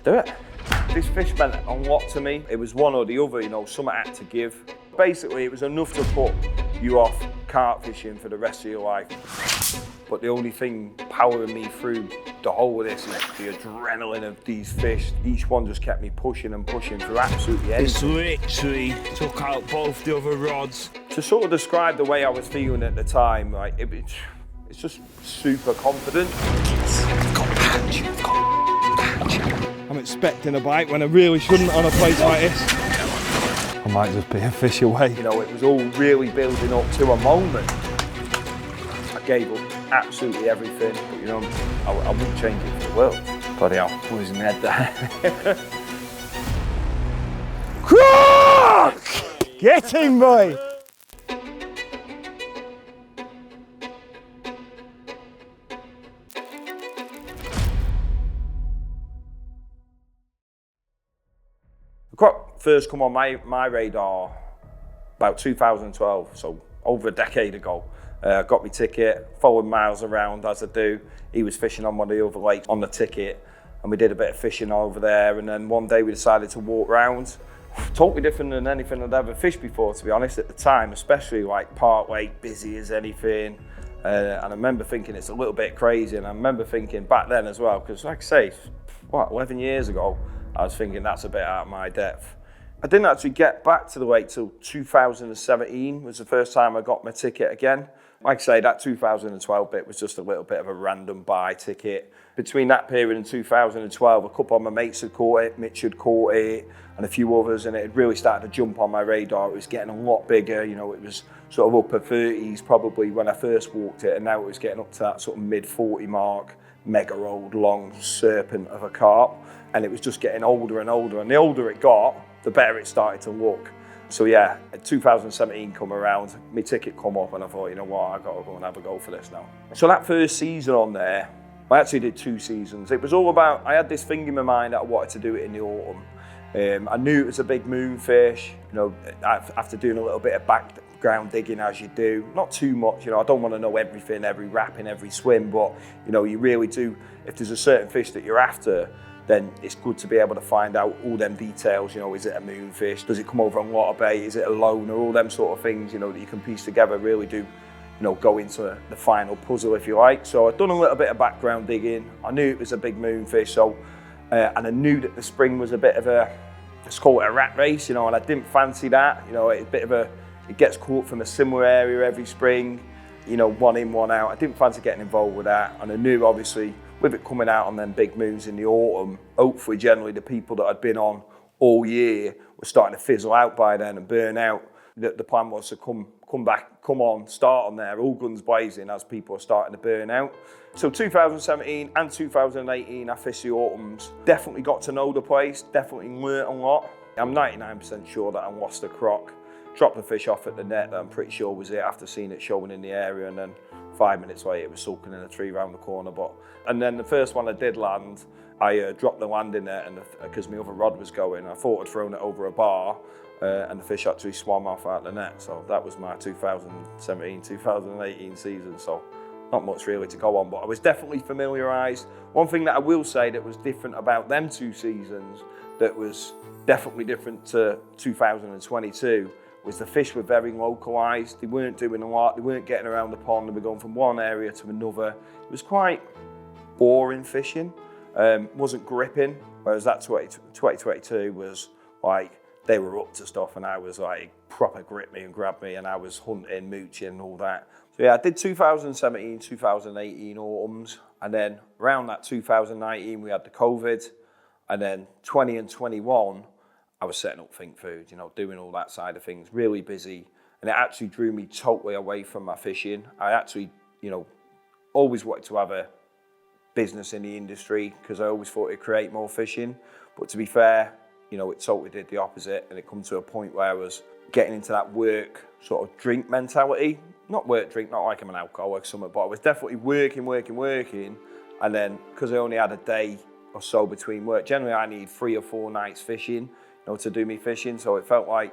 let's do it. This fish meant a lot to me. It was one or the other, something I had to give. Basically, it was enough to put you off carp fishing for the rest of your life. But the only thing powering me through the whole of this is the adrenaline of these fish. Each one just kept me pushing and pushing through absolutely anything. It's literally took out both the other rods. To sort of describe the way I was feeling at the time, like it's just super confident. I'm expecting a bite when I really shouldn't on a place like this. I might just be a fish away. It was all really building up to a moment. I gave up absolutely everything, but I wouldn't change it for the world. Bloody hell, losing my head there. Croc! Get him, boy! Croc first come on my radar about 2012, so over a decade ago. Got my ticket, followed Miles around as I do. He was fishing on one of the other lakes on the ticket, and we did a bit of fishing over there. And then one day we decided to walk round. Totally different than anything I'd ever fished before, to be honest, at the time, especially like Park Lake, busy as anything. And I remember thinking it's a little bit crazy. And I remember thinking back then as well, because like I say, 11 years ago, I was thinking that's a bit out of my depth. I didn't actually get back to the lake till 2017 was the first time I got my ticket again. Like I say, that 2012 bit was just a little bit of a random buy ticket. Between that period and 2012, a couple of my mates had caught it, Mitch had caught it, and a few others, and it had really started to jump on my radar. It was getting a lot bigger, it was sort of upper 30s probably when I first walked it, and now it was getting up to that sort of mid 40 mark, mega old long serpent of a carp, and it was just getting older and older, and the older it got, the better it started to look. So yeah, 2017 come around, my ticket come up, and I thought, you know what, I've got to go and have a go for this now. So that first season on there, I actually did 2 seasons. It was all about, I had this thing in my mind that I wanted to do it in the autumn. I knew it was a big moonfish, after doing a little bit of background digging as you do. Not too much, I don't want to know everything, every wrap in every swim, but you really do, if there's a certain fish that you're after, then it's good to be able to find out all them details, is it a moonfish? Does it come over a lot of bait? Is it a loner? All them sort of things, that you can piece together really do, go into the final puzzle, if you like. So I'd done a little bit of background digging. I knew it was a big moonfish, so, and I knew that the spring was a bit of a, let's call it a rat race, and I didn't fancy that. It's a bit of it gets caught from a similar area every spring, one in, one out. I didn't fancy getting involved with that, and I knew obviously, with it coming out on them big moons in the autumn, hopefully generally the people that I'd been on all year were starting to fizzle out by then and burn out. The plan was to come back, start on there, all guns blazing as people are starting to burn out. So 2017 and 2018, I fished the autumns. Definitely got to know the place, definitely learnt a lot. I'm 99% sure that I lost a croc. Dropped the fish off at the net that I'm pretty sure was it after seeing it showing in the area, and then 5 minutes later it was sulking in a tree round the corner. And then the first one I did land, I dropped the landing net, and because my other rod was going, I thought I'd thrown it over a bar, and the fish actually swam off out the net. So that was my 2017-2018 season. So not much really to go on, but I was definitely familiarised. One thing that I will say that was different about them 2 seasons, that was definitely different to 2022, was the fish were very localised. They weren't doing a lot, they weren't getting around the pond, they were going from one area to another. It was quite boring fishing, wasn't gripping, whereas that 2022 was like, they were up to stuff, and I was like, proper grip me and grab me, and I was hunting, mooching and all that. So yeah, I did 2017, 2018 autumns, and then around that 2019 we had the COVID, and then 20 and 21, I was setting up Think Food, doing all that side of things, really busy. And it actually drew me totally away from my fishing. I actually, always wanted to have a business in the industry because I always thought it'd create more fishing. But to be fair, it totally did the opposite. And it come to a point where I was getting into that work sort of drink mentality. Not work drink, not like I'm an alcoholic or something, but I was definitely working. And then, because I only had a day or so between work, generally I need 3 or 4 nights fishing, to do me fishing. So it felt like,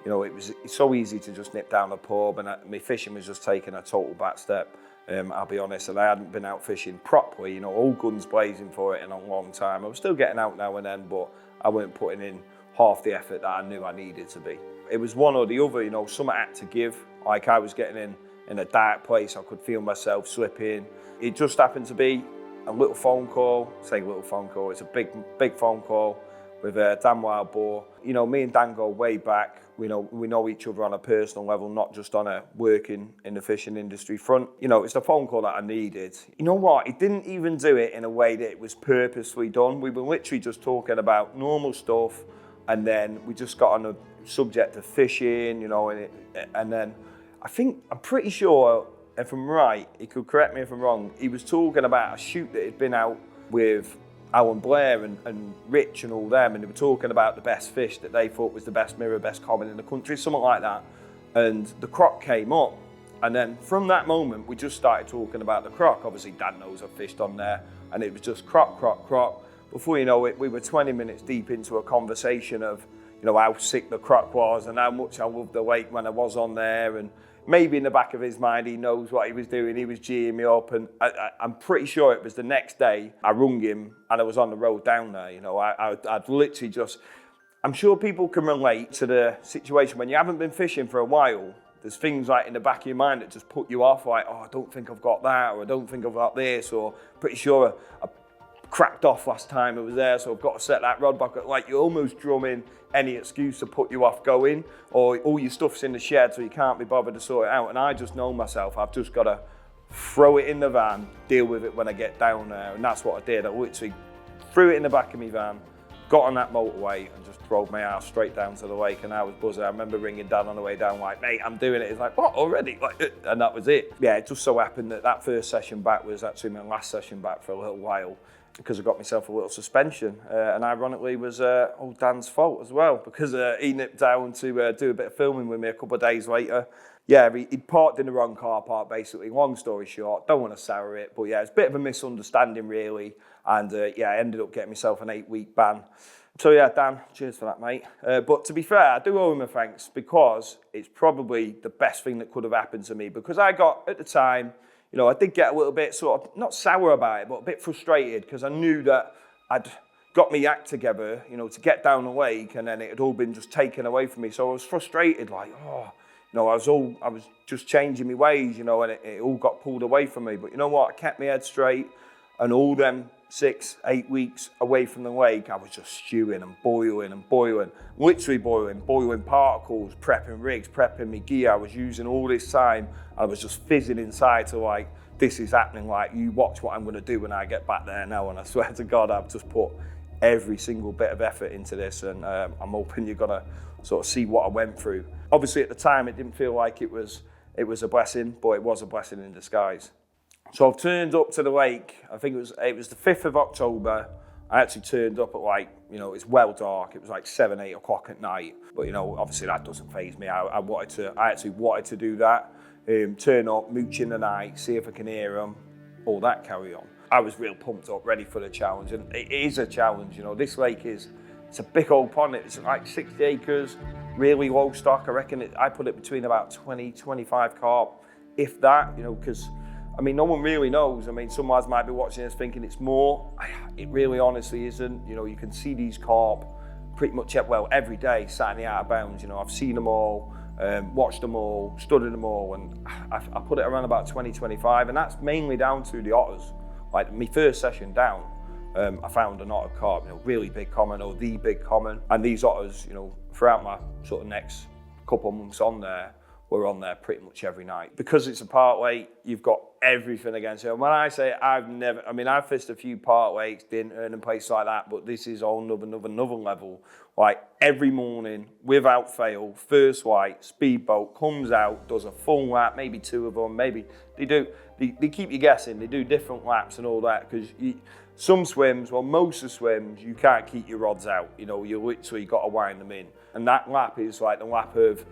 it's so easy to just nip down the pub, and my fishing was just taking a total back step. I'll be honest, and I hadn't been out fishing properly, all guns blazing for it in a long time. I was still getting out now and then, but I weren't putting in half the effort that I knew I needed to be. It was one or the other, something had to give. Like I was getting in a dark place, I could feel myself slipping. It just happened to be a little phone call, say little phone call, it's a big phone call with Dan Wildboar. Me and Dan go way back. We know each other on a personal level, not just on a working in the fishing industry front. It's the phone call that I needed. You know what? He didn't even do it in a way that it was purposely done. We were literally just talking about normal stuff, and then we just got on the subject of fishing, and then I'm pretty sure, if I'm right, he could correct me if I'm wrong, he was talking about a shoot that had been out with Alan Blair and Rich and all them, and they were talking about the best fish that they thought was the best mirror, best common in the country, something like that. And the croc came up, and then from that moment we just started talking about the croc. Obviously Dan knows I've fished on there, and it was just croc. Before you know it, we were 20 minutes deep into a conversation of how sick the croc was and how much I loved the lake when I was on there. And maybe in the back of his mind, he knows what he was doing. He was geeing me up, and I'm pretty sure it was the next day I rung him and I was on the road down there. I'd literally just, I'm sure people can relate to the situation when you haven't been fishing for a while. There's things like in the back of your mind that just put you off, like, oh, I don't think I've got that, or I don't think I've got this, or pretty sure I cracked off last time I was there, so I've got to set that rod back up. Like, you're almost drumming any excuse to put you off going, or all your stuff's in the shed so you can't be bothered to sort it out. And I just know myself, I've just got to throw it in the van, deal with it when I get down there. And that's what I did. I literally threw it in the back of my van, got on that motorway and just drove my ass straight down to the lake, and I was buzzing. I remember ringing Dan on the way down like, mate, I'm doing it. He's like, what, already? And that was it. Yeah, it just so happened that first session back was actually my last session back for a little while, because I got myself a little suspension, and ironically was old Dan's fault as well, because he nipped down to do a bit of filming with me a couple of days later. Yeah, he'd parked in the wrong car park, basically. Long story short, don't want to sour it, but yeah, it's a bit of a misunderstanding really, and I ended up getting myself an 8-week ban. So yeah, Dan, cheers for that, mate. But to be fair, I do owe him a thanks, because it's probably the best thing that could have happened to me, because I got, at the time, I did get a little bit sort of, not sour about it, but a bit frustrated, because I knew that I'd got my act together, to get down the lake, and then it had all been just taken away from me. So I was frustrated, like, I was just changing my ways, and it all got pulled away from me. But you know what? I kept my head straight, and all them 6-8 weeks away from the lake, I was just stewing and boiling, literally boiling particles, prepping rigs, prepping my gear. I was using all this time. I was just fizzing inside to like, this is happening, like, you watch what I'm going to do when I get back there now. And I swear to God, I've just put every single bit of effort into this, and I'm hoping you're going to sort of see what I went through. Obviously at the time it didn't feel like it was a blessing, but it was a blessing in disguise. So I've turned up to the lake. I think it was the 5th of October. I actually turned up at it's well dark. It was like 7-8 o'clock at night. But obviously that doesn't faze me. I actually wanted to do that. Turn up, mooch in the night, see if I can hear them, all that carry on. I was real pumped up, ready for the challenge, and it is a challenge. This lake it's a big old pond. It's like 60 acres, really low stock. I reckon I put it between about 20, 25 carp, if that. Because no one really knows. Some lads might be watching this thinking it's more. It really honestly isn't. You can see these carp pretty much every day, sat in the out of bounds. I've seen them all, watched them all, studied them all, and I put it around about 20, 25, and that's mainly down to the otters. Like my first session down, I found an otter carp, really big common, or the big common, and these otters, throughout my sort of next couple of months on there, were on there pretty much every night. Because it's a part lake, you've got everything against it. And when I say I've fished a few part lakes, didn't earn in places like that, but this is all another level. Like every morning, without fail, first light, speedboat comes out, does a full lap, maybe 2 of them, maybe they keep you guessing, they do different laps and all that, because some swims, most of the swims, you can't keep your rods out, you literally got to wind them in. And that lap is like the lap of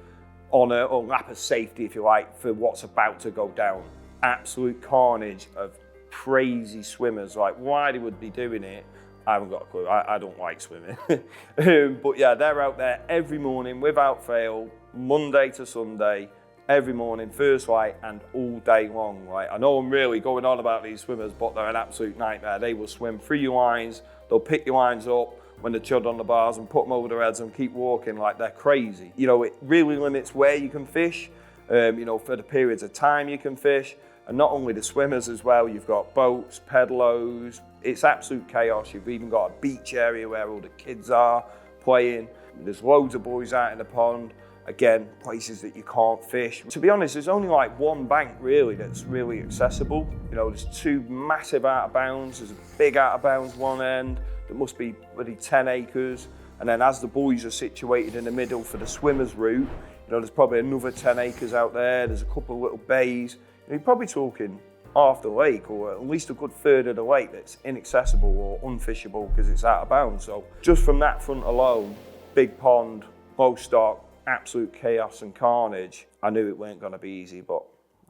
honour, or lap of safety, if you like, for what's about to go down. Absolute carnage of crazy swimmers. Like, why they would be doing it, I haven't got a clue. I don't like swimming. But yeah, they're out there every morning without fail, Monday to Sunday, every morning, first light and all day long. Like, I know I'm really going on about these swimmers, but they're an absolute nightmare. They will swim through your lines, they'll pick your lines up when they're chud on the bars and put them over their heads and keep walking like they're crazy. You know, it really limits where you can fish, you know, for the periods of time you can fish. And not only the swimmers as well, you've got boats, pedalos, it's absolute chaos. You've even got a beach area where all the kids are playing. There's loads of boys out in the pond. Again, places that you can't fish. To be honest, there's only like one bank really that's really accessible. You know, there's two massive out of bounds. There's a big out of bounds one end that must be bloody 10 acres. And then as the buoys are situated in the middle for the swimmers route, you know, there's probably another 10 acres out there. There's a couple of little bays. You're probably talking half the lake, or at least a good third of the lake that's inaccessible or unfishable because it's out of bounds. So just from that front alone, big pond, low stock, absolute chaos and carnage. I knew it weren't going to be easy, but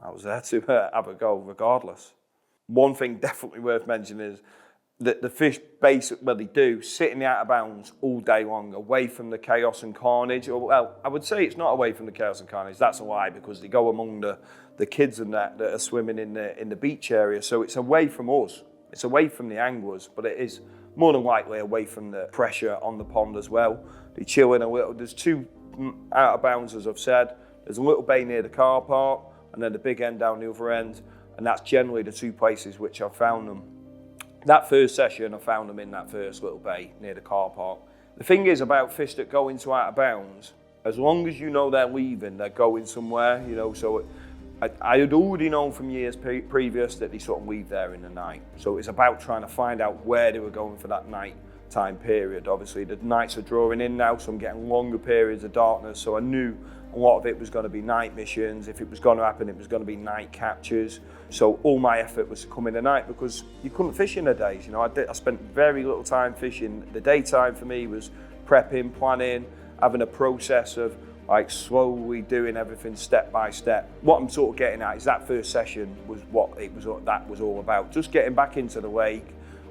I was there to have a go regardless. One thing definitely worth mentioning is that the fish basically do sit in the out of bounds all day long, away from the chaos and carnage. Or, well, I would say it's not away from the chaos and carnage. That's a lie, because they go among the kids and that are swimming in the beach area. So it's away from us. It's away from the anglers, but it is more than likely away from the pressure on the pond as well. They chill in a little. There's two out of bounds, as I've said. There's a little bay near the car park, and then the big end down the other end. And that's generally the two places which I've found them. That first session, I found them in that first little bay near the car park. The thing is about fish that go into out of bounds, as long as you know they're leaving, they're going somewhere, you know. So I had already known from years previous that they sort of leave there in the night. So it's about trying to find out where they were going for that night time period. Obviously the nights are drawing in now, so I'm getting longer periods of darkness. So I knew a lot of it was going to be night missions. If it was going to happen, it was going to be night captures. So all my effort was to come in the night, because you couldn't fish in the days. You know, I spent very little time fishing. The daytime for me was prepping, planning, having a process of like slowly doing everything step by step. What I'm sort of getting at is that first session was that was all about. Just getting back into the lake,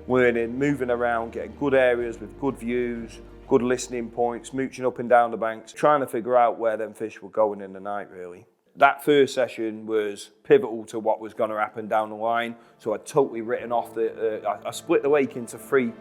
learning, moving around, getting good areas with good views, good listening points, mooching up and down the banks, trying to figure out where them fish were going in the night, really. That first session was pivotal to what was going to happen down the line. So I'd totally written off I split the lake into three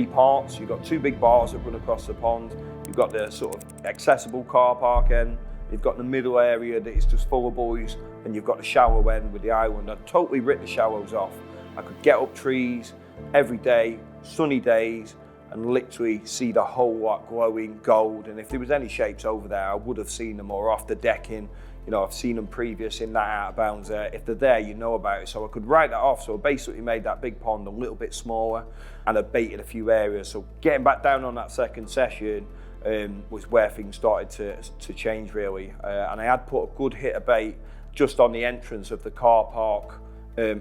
parts. You've got two big bars that run across the pond. You've got the sort of accessible car park end. You've got the middle area that is just full of buoys, and you've got the shallow end with the island. I'd totally ripped the shallows off. I could get up trees every day, sunny days, and literally see the whole lot glowing gold. And if there was any shapes over there, I would have seen them, or off the decking. You know, I've seen them previous in that out of bounds there. If they're there, you know about it. So I could write that off. So I basically made that big pond a little bit smaller, and I baited a few areas. So getting back down on that second session was where things started to change, really. And I had put a good hit of bait just on the entrance of the car park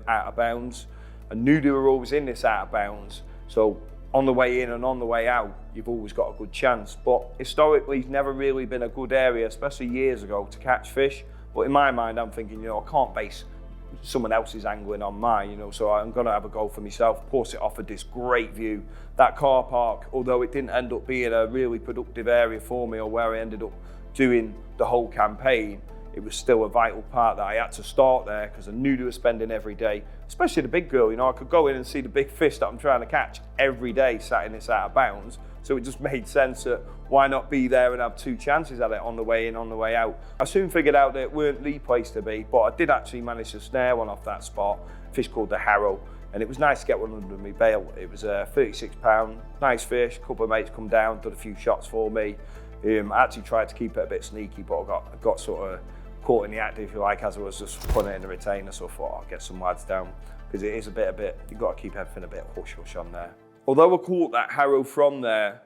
out of bounds. I knew they were always in this out of bounds. So on the way in and on the way out, you've always got a good chance. But historically, it's never really been a good area, especially years ago, to catch fish. But in my mind, I'm thinking, you know, I can't base someone else's angling on mine, you know, so I'm going to have a go for myself, plus it offered this great view. That car park, although it didn't end up being a really productive area for me, or where I ended up doing the whole campaign, it was still a vital part that I had to start there, because I knew they were spending every day, especially the big girl. You know, I could go in and see the big fish that I'm trying to catch every day sat in this out of bounds. So it just made sense that why not be there and have two chances at it on the way in, on the way out. I soon figured out that it weren't the place to be, but I did actually manage to snare one off that spot, a fish called the Harrow. And it was nice to get one under my bail. It was a 36-pound, nice fish. A couple of mates come down, did a few shots for me. I actually tried to keep it a bit sneaky, but I got sort of caught in the act, if you like, as I was just putting it in the retainer. So I thought I'll get some lads down, because it is a bit, you've got to keep everything a bit hush on there. Although I caught that Harrow from there,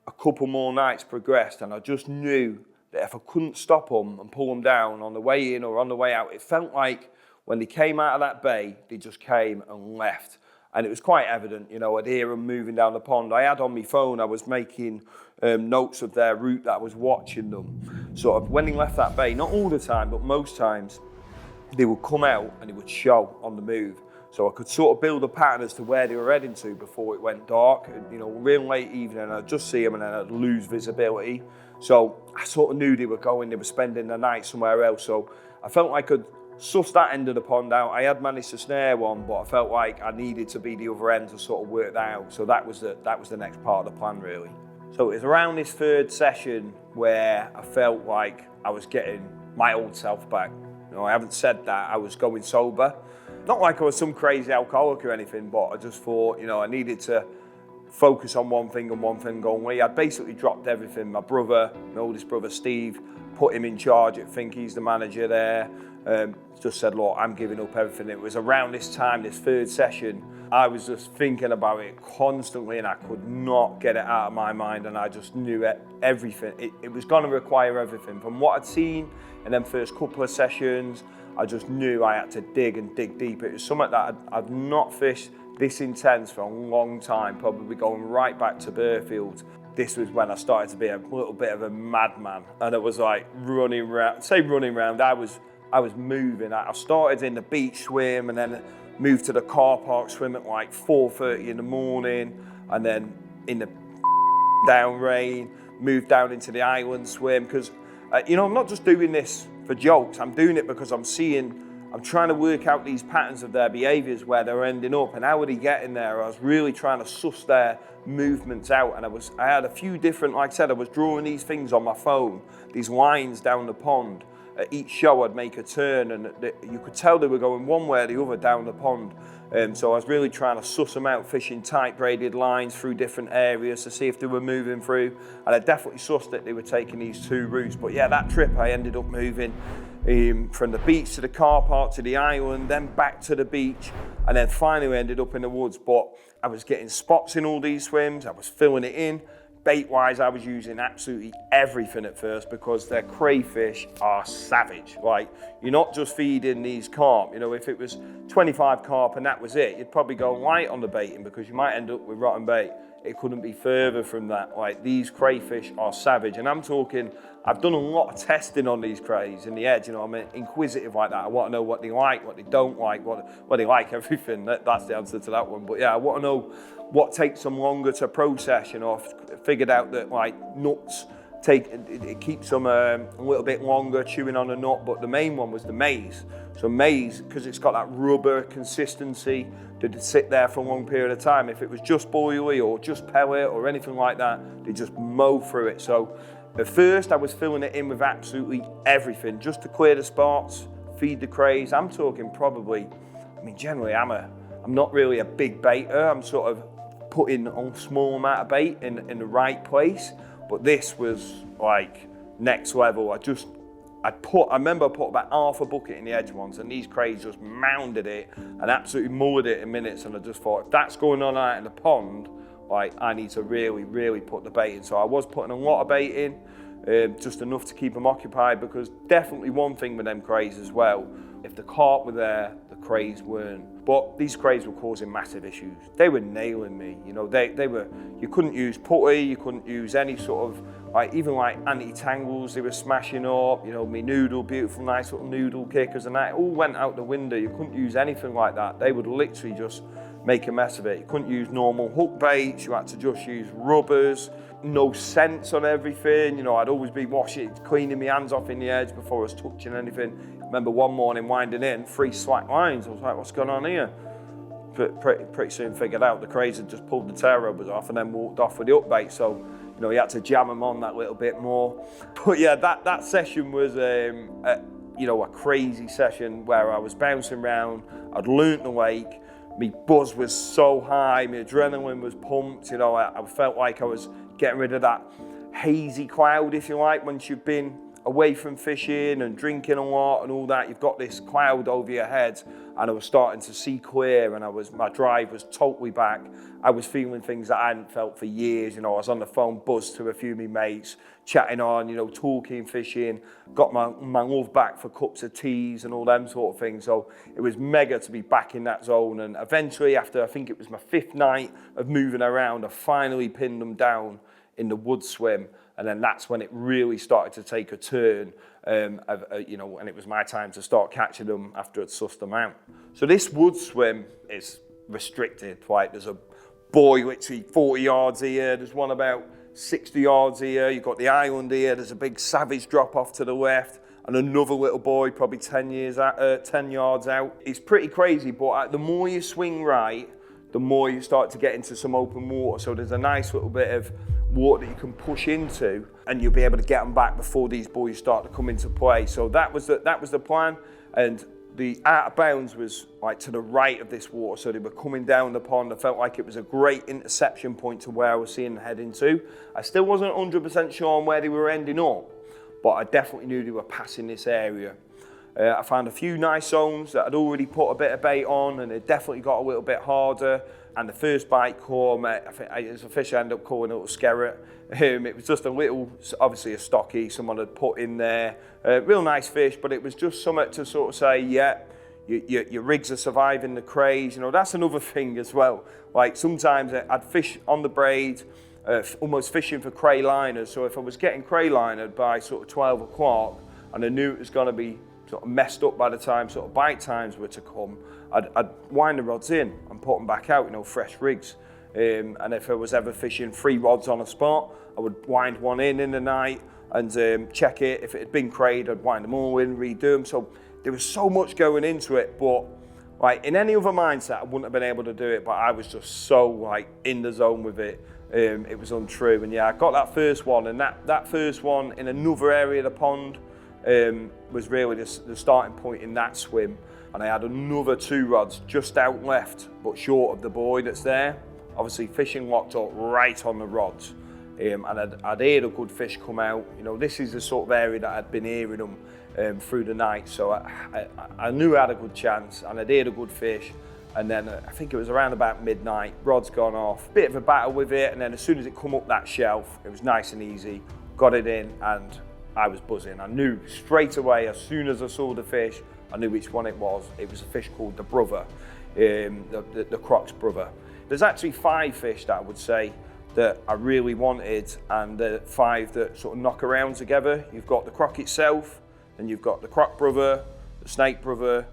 a couple more nights progressed, and I just knew that if I couldn't stop them and pull them down on the way in or on the way out, it felt like when they came out of that bay, they just came and left. And it was quite evident, you know, I'd hear them moving down the pond. I had on my phone, I was making notes of their route, that I was watching them. Sort of when they left that bay, not all the time, but most times, they would come out and they would show on the move. So I could sort of build a pattern as to where they were heading to before it went dark. You know, real late evening, I'd just see them and then I'd lose visibility. So I sort of knew they were spending the night somewhere else. So I felt like I could suss that end of the pond out. I had managed to snare one, but I felt like I needed to be the other end to sort of work that out. So that was the next part of the plan, really. So it was around this third session where I felt like I was getting my old self back. You know, I haven't said that I was going sober. Not like I was some crazy alcoholic or anything, but I just thought, you know, I needed to focus on one thing and one thing only. I'd basically dropped everything. My brother, my oldest brother Steve, put him in charge. I think he's the manager there. Just said, look, I'm giving up everything. It was around this time, this third session, I was just thinking about it constantly and I could not get it out of my mind, and I just knew everything. It was going to require everything. From what I'd seen in them first couple of sessions, I just knew I had to dig and dig deep. It was something that I'd not fished this intense for a long time, probably going right back to Burfield. This was when I started to be a little bit of a madman, and it was like running around. I was moving. I started in the beach swim and then moved to the car park swim at like 4:30 in the morning, and then in the down rain, moved down into the island swim, because you know, I'm not just doing this for jokes. I'm doing it because I'm trying to work out these patterns of their behaviours, where they're ending up and how are they getting there. I was really trying to suss their movements out, and I had a few different, like I said, I was drawing these things on my phone, these lines down the pond. At each show I'd make a turn, and you could tell they were going one way or the other down the pond. So I was really trying to suss them out, fishing tight braided lines through different areas to see if they were moving through. And I definitely sussed that they were taking these two routes. But yeah, that trip I ended up moving from the beach to the car park to the island, then back to the beach, and then finally ended up in the woods. But I was getting spots in all these swims, I was filling it in. Bait-wise, I was using absolutely everything at first, because their crayfish are savage. Like, you're not just feeding these carp. You know, if it was 25 carp and that was it, you'd probably go light on the baiting because you might end up with rotten bait. It couldn't be further from that. Like, these crayfish are savage. And I'm talking, I've done a lot of testing on these crays in the edge. You know, I'm inquisitive like that. I want to know what they like, what they don't like, what they like, everything. That's the answer to that one. But yeah, I want to know what takes them longer to process. You know, I've figured out that like nuts it keeps them a little bit longer chewing on a nut, but the main one was the maize. So maize, because it's got that rubber consistency, did sit there for a long period of time. If it was just boilie or just pellet or anything like that, they just mow through it. So at first I was filling it in with absolutely everything, just to clear the spots, feed the crays. I'm talking probably, I mean, generally I'm not really a big baiter. I'm sort of putting a small amount of bait in the right place. But this was like next level. I remember I put about half a bucket in the edge once, and these crays just mounded it and absolutely mullered it in minutes. And I just thought, if that's going on out in the pond, like, I need to really, really put the bait in. So I was putting a lot of bait in, just enough to keep them occupied, because definitely one thing with them crays as well, if the carp were there, the crays weren't. But these crays were causing massive issues. They were nailing me. You know, they were, you couldn't use putty, you couldn't use any sort of, like, even like anti-tangles they were smashing up, you know, me noodle, beautiful, nice little noodle kickers and that, it all went out the window. You couldn't use anything like that. They would literally just make a mess of it. You couldn't use normal hook baits, you had to just use rubbers, no scents on everything. You know, I'd always be cleaning my hands off in the edge before I was touching anything. I remember one morning winding in 3 slack lines. I was like, what's going on here? But pretty soon figured out the crays had just pulled the tail rubbers off and then walked off with the hook bait. So, you know, you had to jam them on that little bit more. But yeah, that session was, you know, a crazy session where I was bouncing around. I'd learnt the lake. My buzz was so high, my adrenaline was pumped. You know, I felt like I was getting rid of that hazy cloud, if you like, once you've been away from fishing and drinking a lot and all that. You've got this cloud over your head, and I was starting to see clear, and my drive was totally back. I was feeling things that I hadn't felt for years. You know, I was on the phone, buzzed to a few of my mates, chatting on, you know, talking, fishing, got my love back for cups of teas and all them sort of things. So it was mega to be back in that zone. And eventually, after I think it was my 5th night of moving around, I finally pinned them down in the wood swim. And then that's when it really started to take a turn, you know, and it was my time to start catching them after I'd sussed them out. So this wood swim is restricted. Like, there's a buoy literally 40 yards here, there's one about 60 yards here, you've got the island here, there's a big savage drop off to the left, and another little boy probably 10 yards out. It's pretty crazy, but the more you swing right, the more you start to get into some open water. So there's a nice little bit of water that you can push into, and you'll be able to get them back before these boys start to come into play. So that was the plan, and the out of bounds was like to the right of this water, so they were coming down the pond. I felt like it was a great interception point to where I was seeing them heading to. I still wasn't 100% sure on where they were ending up, but I definitely knew they were passing this area. I found a few nice zones that I'd already put a bit of bait on, and it definitely got a little bit harder. And the first bite caught, I think it's a fish I ended up calling a little skerrit. It was just a little, obviously a stocky someone had put in there. Real nice fish, but it was just something to sort of say, yeah, your rigs are surviving the craze. You know, that's another thing as well. Like sometimes I'd fish on the braid, almost fishing for cray liners. So if I was getting cray linered by sort of 12 o'clock and I knew it was going to be sort of messed up by the time sort of bite times were to come, I'd wind the rods in and put them back out, you know, fresh rigs. And if I was ever fishing 3 rods on a spot, I would wind one in the night and check it. If it had been crayed, I'd wind them all in, redo them. So there was so much going into it, but like in any other mindset, I wouldn't have been able to do it, but I was just so like in the zone with it. It was untrue. And yeah, I got that first one, and that first one in another area of the pond was really the starting point in that swim. And I had another 2 rods just out left, but short of the buoy that's there. Obviously fishing locked up right on the rods. And I'd heard a good fish come out. You know, this is the sort of area that I'd been hearing them through the night. So I knew I had a good chance, and I'd heard a good fish. And then I think it was around about midnight, rod's gone off, bit of a battle with it. And then as soon as it come up that shelf, it was nice and easy, got it in, and I was buzzing. I knew straight away, as soon as I saw the fish, I knew which one it was. It was a fish called the brother, the croc's brother. There's actually 5 fish that I would say that I really wanted, and the 5 that sort of knock around together. You've got the croc itself, then you've got the croc brother, the snake brother,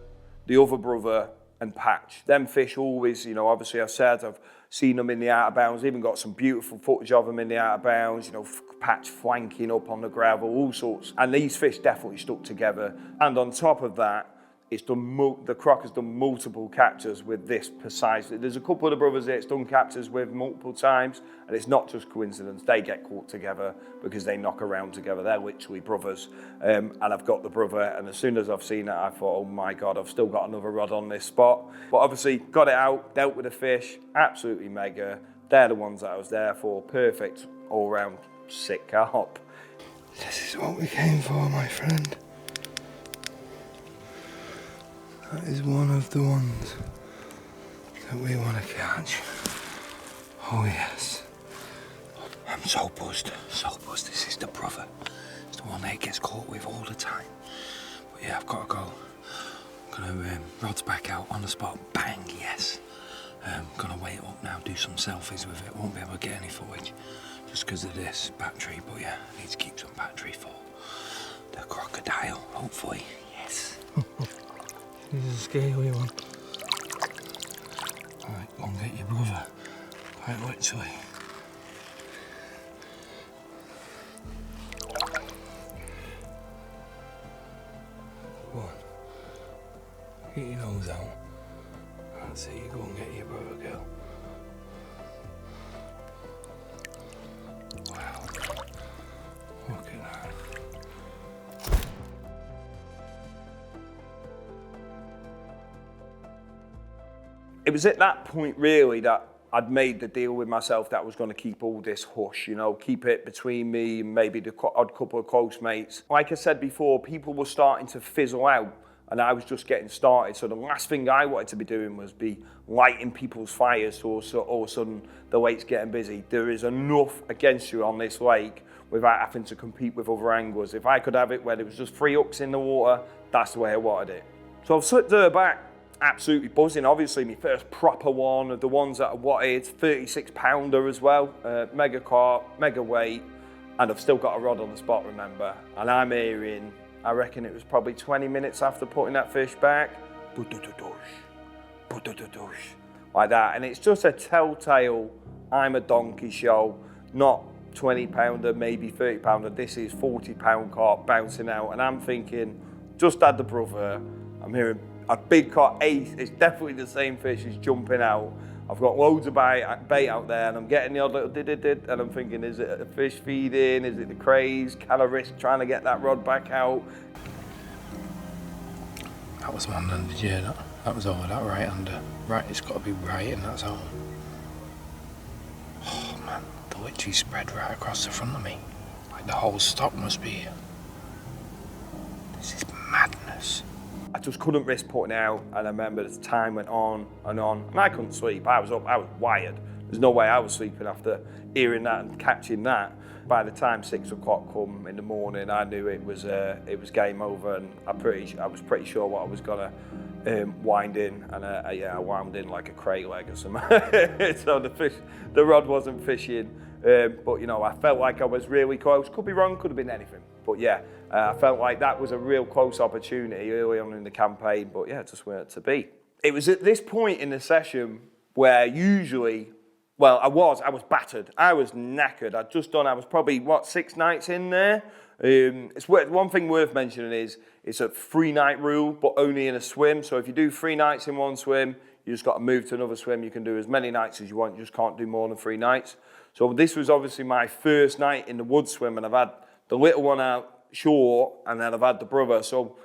the other brother, and Patch. Them fish always, you know, obviously I've said I've seen them in the out of bounds, even got some beautiful footage of them in the out of bounds, you know, Patch flanking up on the gravel, all sorts. And these fish definitely stuck together. And on top of that, it's done the croc has done multiple captures with this precisely. There's a couple of the brothers that it's done captures with multiple times, and it's not just coincidence. They get caught together because they knock around together. They're literally brothers. And I've got the brother, and as soon as I've seen it, I thought, oh my God, I've still got another rod on this spot. But obviously, got it out, dealt with the fish, absolutely mega. They're the ones that I was there for. Perfect, all-round, sick carp. This is what we came for, my friend. That is one of the ones that we want to catch. Oh yes. I'm so buzzed, so buzzed. This is the brother. It's the one that gets caught with all the time. But yeah, I've got to go. I'm gonna rods back out on the spot. Bang, yes. Gonna wait up now, do some selfies with it. Won't be able to get any footage just because of this battery. But yeah, I need to keep some battery for the crocodile, hopefully. Yes. This is a scaly one. Alright, go and get your brother. Quite literally. Go on. Get your nose out. That's it, you go and get your brother, girl. Wow. Look at that. It was at that point really that I'd made the deal with myself that I was going to keep all this hush, you know, keep it between me and maybe the odd couple of close mates. Like I said before, people were starting to fizzle out and I was just getting started. So the last thing I wanted to be doing was be lighting people's fires so all of a sudden the lake's getting busy. There is enough against you on this lake without having to compete with other anglers. If I could have it where there was just 3 hooks in the water, that's the way I wanted it. So I've slipped her back. Absolutely buzzing. Obviously my first proper one of the ones that I wanted, 36 pounder as well, mega carp, mega weight, and I've still got a rod on the spot, remember, and I'm hearing, I reckon it was probably 20 minutes after putting that fish back, like that, and it's just a telltale I'm a donkey show, not 20 pounder, maybe 30 pounder. This is 40 pound carp bouncing out. And I'm thinking, just had the brother. I'm hearing a big carp, it's definitely the same fish, is jumping out. I've got loads of bait out there, and I'm getting the odd little did, and I'm thinking, is it a fish feeding? Is it the craze? Can I risk trying to get that rod back out? That was one under, yeah, that was over that right under. Right, it's got to be right, and that's all. Oh man, the literally spread right across the front of me. Like the whole stock must be here. This is madness. I just couldn't risk putting it out, and I remember as time went on, and I couldn't sleep. I was up, I was wired. There's no way I was sleeping after hearing that and catching that. By the time 6 o'clock come in the morning, I knew it was game over, and I was pretty sure what I was gonna wind in, and I wound in like a crate leg or something. So the rod wasn't fishing, but you know, I felt like I was really close. Could be wrong, could have been anything, but yeah, I felt like that was a real close opportunity early on in the campaign, but yeah, it just weren't to be. It was at this point in the session where usually, well, I was battered. I was knackered. I was probably, 6 nights in there. One thing worth mentioning is it's a 3-night rule, but only in a swim. So if you do 3 nights in one swim, you just got to move to another swim. You can do as many nights as you want. You just can't do more than 3 nights. So this was obviously my first night in the wood swim, and I've had the little one out short, and then I've had the brother. So,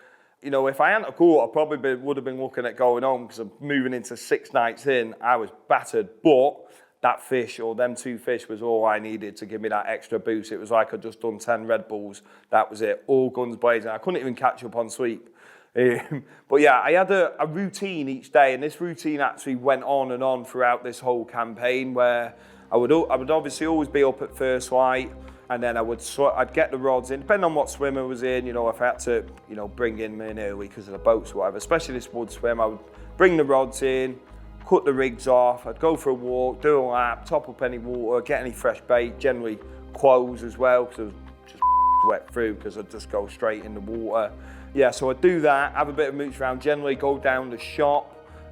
you know, if I hadn't caught, I probably would have been looking at going home, because I'm moving into 6 nights in. I was battered, but that fish, or them 2 fish, was all I needed to give me that extra boost. It was like I'd just done 10 Red Bulls. That was it, all guns blazing. I couldn't even catch up on sleep. But yeah, I had a routine each day, and this routine actually went on and on throughout this whole campaign, where I would obviously always be up at first light, and then I'd get the rods in, depending on what swim I was in. You know, if I had to, you know, bring in early because of the boats or whatever, especially this wood swim, I would bring the rods in, cut the rigs off, I'd go for a walk, do a lap, top up any water, get any fresh bait, generally quoes as well, because I was just wet through, because I'd just go straight in the water. Yeah, so I'd do that, have a bit of mooch around, generally go down the shop,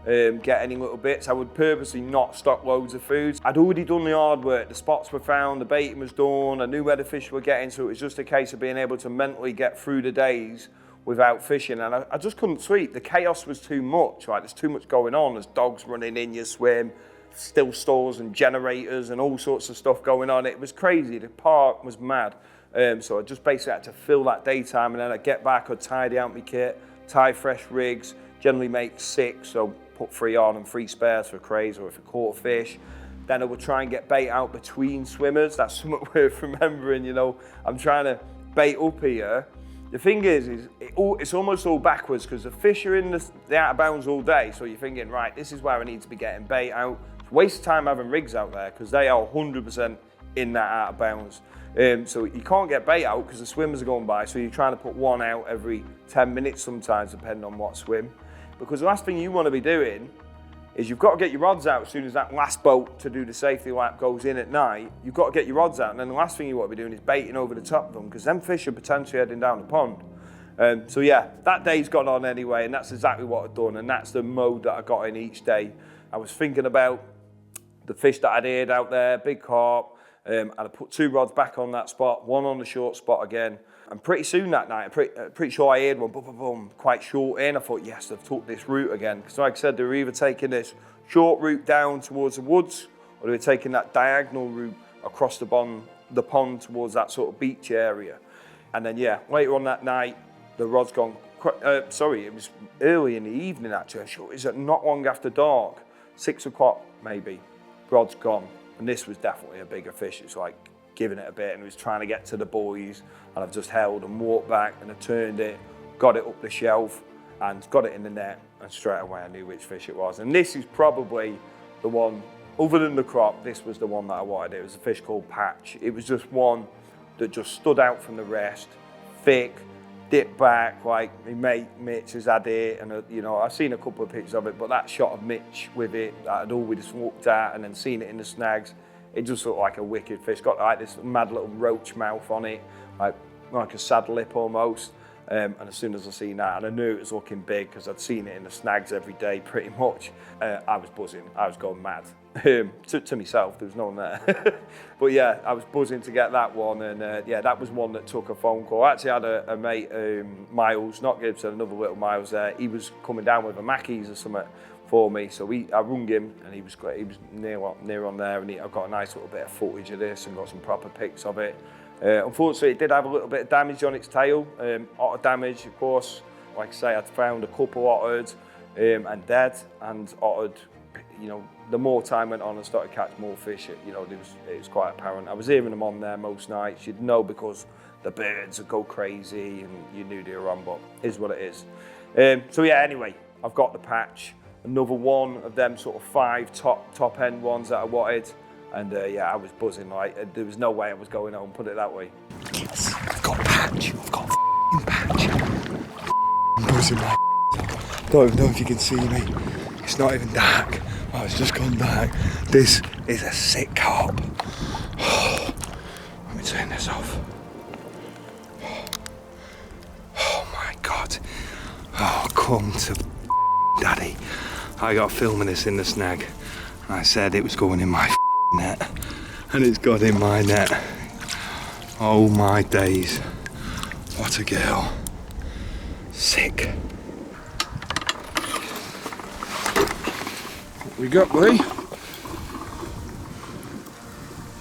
get any little bits. I would purposely not stock loads of food. I'd already done the hard work, the spots were found, the baiting was done, I knew where the fish were getting, so it was just a case of being able to mentally get through the days without fishing, and I just couldn't sleep. The chaos was too much, like there's too much going on. There's dogs running in your swim, still stores and generators and all sorts of stuff going on. It was crazy, the park was mad. So I just basically had to fill that daytime, and then I'd get back, I'd tidy out my kit, tie fresh rigs, generally make 6, so put 3 on and 3 spares for craze or if I caught a fish. Then I would try and get bait out between swimmers. That's something worth remembering, you know. I'm trying to bait up here. The thing is it's almost all backwards, because the fish are in the out of bounds all day. So you're thinking, right, this is where I need to be getting bait out. It's a waste of time having rigs out there, because they are 100% in that out of bounds. So you can't get bait out because the swimmers are going by. So you're trying to put 1 out every 10 minutes sometimes, depending on what swim. Because the last thing you want to be doing is you've got to get your rods out as soon as that last boat to do the safety lap goes in at night. You've got to get your rods out, and then the last thing you want to be doing is baiting over the top of them, because them fish are potentially heading down the pond. So yeah, that day's gone on anyway, and that's exactly what I've done, and that's the mode that I got in each day. I was thinking about the fish that I'd aired out there, big carp, and I put 2 rods back on that spot, 1 on the short spot again. And pretty soon that night, I'm pretty sure I aired one, boom, boom, boom, quite short in. I thought, yes, they've took this route again. Because like I said, they were either taking this short route down towards the woods, or they were taking that diagonal route across the pond towards that sort of beach area. And then, yeah, later on that night, the rod's gone, it was early in the evening actually. Sure, is it not long after dark? 6 o'clock maybe, rod's gone. And this was definitely a bigger fish. It's like giving it a bit, and it was trying to get to the buoys, and I've just held and walked back, and I turned it, got it up the shelf, and got it in the net, and straight away I knew which fish it was. And this is probably the one, other than the crop, this was the one that I wanted. It was a fish called Patch. It was just one that just stood out from the rest, thick, dipped back, like my mate Mitch has had it, and you know, I've seen a couple of pictures of it, but that shot of Mitch with it that I'd always looked at and then seen it in the snags, it just looked like a wicked fish. Got like this mad little roach mouth on it, like a sad lip almost. And as soon as I seen that, and I knew it was looking big because I'd seen it in the snags every day pretty much, I was buzzing. I was going mad. to myself, there was no one there. But yeah, I was buzzing to get that one, and yeah, that was one that took a phone call. I actually had a mate, Miles, not Gibson, another little Miles there. He was coming down with a Mackies or something for me, so I rung him, and he was great. He was near on there, and I got a nice little bit of footage of this and got some proper pics of it. Unfortunately, it did have a little bit of damage on its tail, otter damage, of course. Like I say, I'd found a couple ottered and dead, and ottered. You know, the more time went on and started to catch more fish, you know, it was quite apparent. I was hearing them on there most nights. You'd know because the birds would go crazy, and you knew they were on, but it is what it is. So yeah, anyway, I've got the patch. Another one of them sort of 5 top end ones that I wanted. And yeah, I was buzzing, like, there was no way I was going home, put it that way. Yes, I've got a patch. I've got a patch. I'm buzzing my don't even know if you can see me. It's not even dark. Oh, it's just gone dark. This is a sick carp. Let me turn this off. Oh my God. Oh, come to daddy. I got filming this in the snag. I said it was going in my net, and it's got in my net. Oh my days. What a girl. Sick. What we got, boy?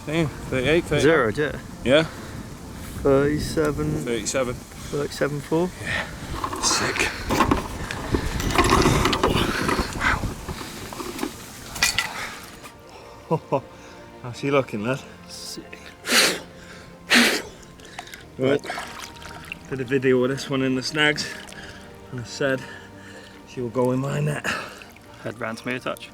38, 39. Zero, yeah. Yeah. 37. 37. 37.4. Yeah. Sick. Wow. How's she looking, lad? Sick. Right. Did a video of this one in the snags, and I said she will go in my net. Head round to me a touch.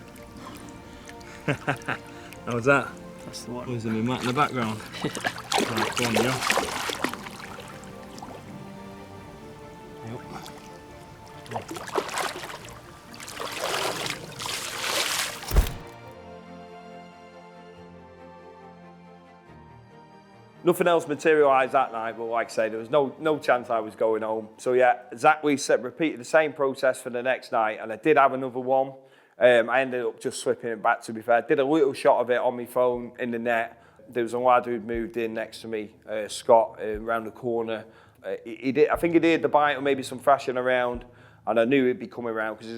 How was that? That's the one. Was there my mat in the background? Right, go on, yo. Nothing else materialised that night, but like I say, there was no chance I was going home. So yeah, exactly repeated the same process for the next night, and I did have another one. I ended up just slipping it back, to be fair. Did a little shot of it on my phone in the net. There was a lad who'd moved in next to me, Scott, around the corner. I think he'd heard the bite or maybe some thrashing around, and I knew he'd be coming around because,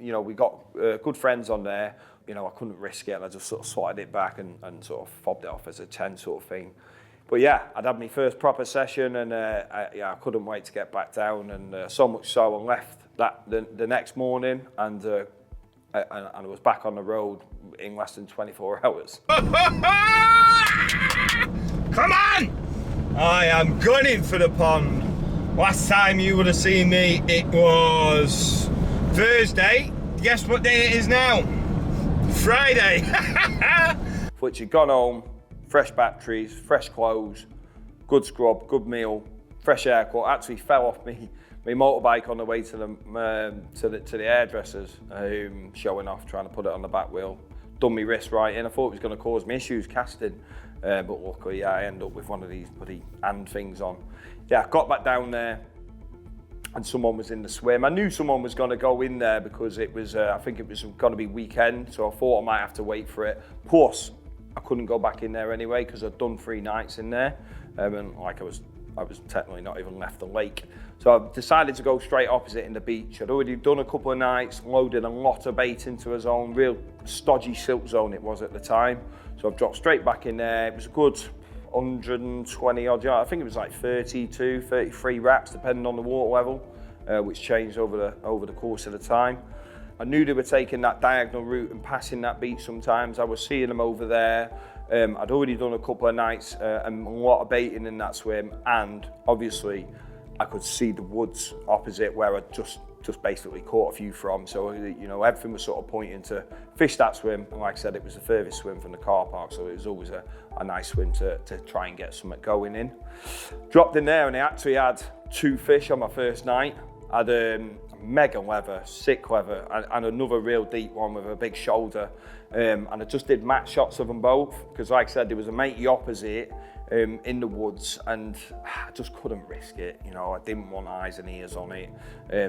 you know, we got good friends on there. You know, I couldn't risk it, and I just sort of swatted it back and sort of fobbed it off as a 10 sort of thing. But yeah, I'd had my first proper session, and I couldn't wait to get back down, and so much so I left the next morning, and I was back on the road in less than 24 hours. Come on! I am gunning for the pond. Last time you would have seen me, it was Thursday. Guess what day it is now? Friday. Which had gone home, fresh batteries, fresh clothes, good scrub, good meal, fresh haircut. Actually fell off me motorbike on the way to the hairdressers, showing off, trying to put it on the back wheel. Done my wrist right in. I thought it was going to cause me issues casting, but luckily, yeah, I ended up with one of these bloody hand things on. Yeah, got back down there, and someone was in the swim. I knew someone was going to go in there because it was, I think it was going to be weekend, so I thought I might have to wait for it. Plus, I couldn't go back in there anyway because I'd done 3 nights in there, and like I was technically not even left the lake. So I decided to go straight opposite in the beach. I'd already done a couple of nights, loaded a lot of bait into a zone, real stodgy silt zone it was at the time. So I've dropped straight back in there. It was a good 120 odd yards. I think it was like 32, 33 wraps, depending on the water level, which changed over the course of the time. I knew they were taking that diagonal route and passing that beach sometimes. I was seeing them over there. I'd already done a couple of nights and a lot of baiting in that swim, and obviously I could see the woods opposite where I just basically caught a few from. So, you know, everything was sort of pointing to fish that swim. And like I said, it was the furthest swim from the car park, so it was always a nice swim to try and get something going in. Dropped in there, and I actually had 2 fish on my first night. I had a mega leather, sick leather, and another real deep one with a big shoulder. And I just did match shots of them both, because like I said, there was a matey opposite in the woods, and I just couldn't risk it. You know, I didn't want eyes and ears on it.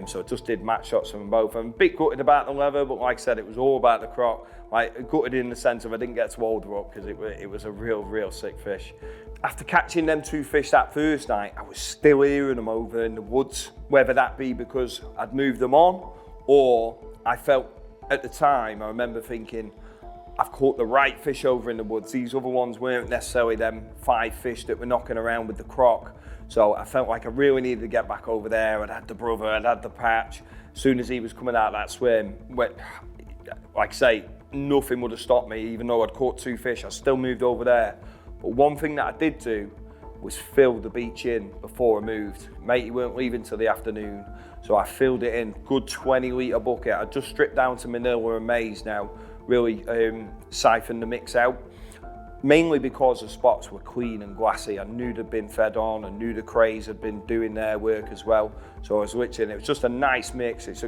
So I just did match shots from them both. I'm a bit gutted about the leather, but like I said, it was all about the croc. Like, gutted in the sense of I didn't get to hold her up because it was a real sick fish. After catching them 2 fish that first night, I was still hearing them over in the woods, whether that be because I'd moved them on, or I felt at the time, I remember thinking, I've caught the right fish over in the woods. These other ones weren't necessarily them 5 fish that were knocking around with the croc. So I felt like I really needed to get back over there. I'd had the brother, I'd had the patch. As soon as he was coming out of that swim, like I say, nothing would have stopped me. Even though I'd caught 2 fish, I still moved over there. But one thing that I did do was fill the beach in before I moved. Mate, he weren't leaving till the afternoon. So I filled it in, good 20-litre bucket. I just stripped down to Manila and maize now, really siphoned the mix out. Mainly because the spots were clean and glassy. I knew they'd been fed on, I knew the crays had been doing their work as well. So I was literally, it was just a nice mix. It's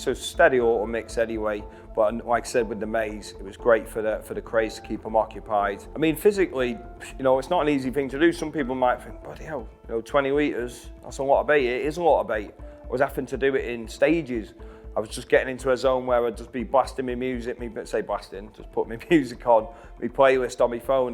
a steady auto mix anyway, but like I said with the maize, it was great for the crays to keep them occupied. I mean, physically, you know, it's not an easy thing to do. Some people might think, bloody hell, you know, 20 litres, that's a lot of bait. It is a lot of bait. I was having to do it in stages. I was just getting into a zone where I'd just be blasting my music, just put my music on, my playlist on my phone.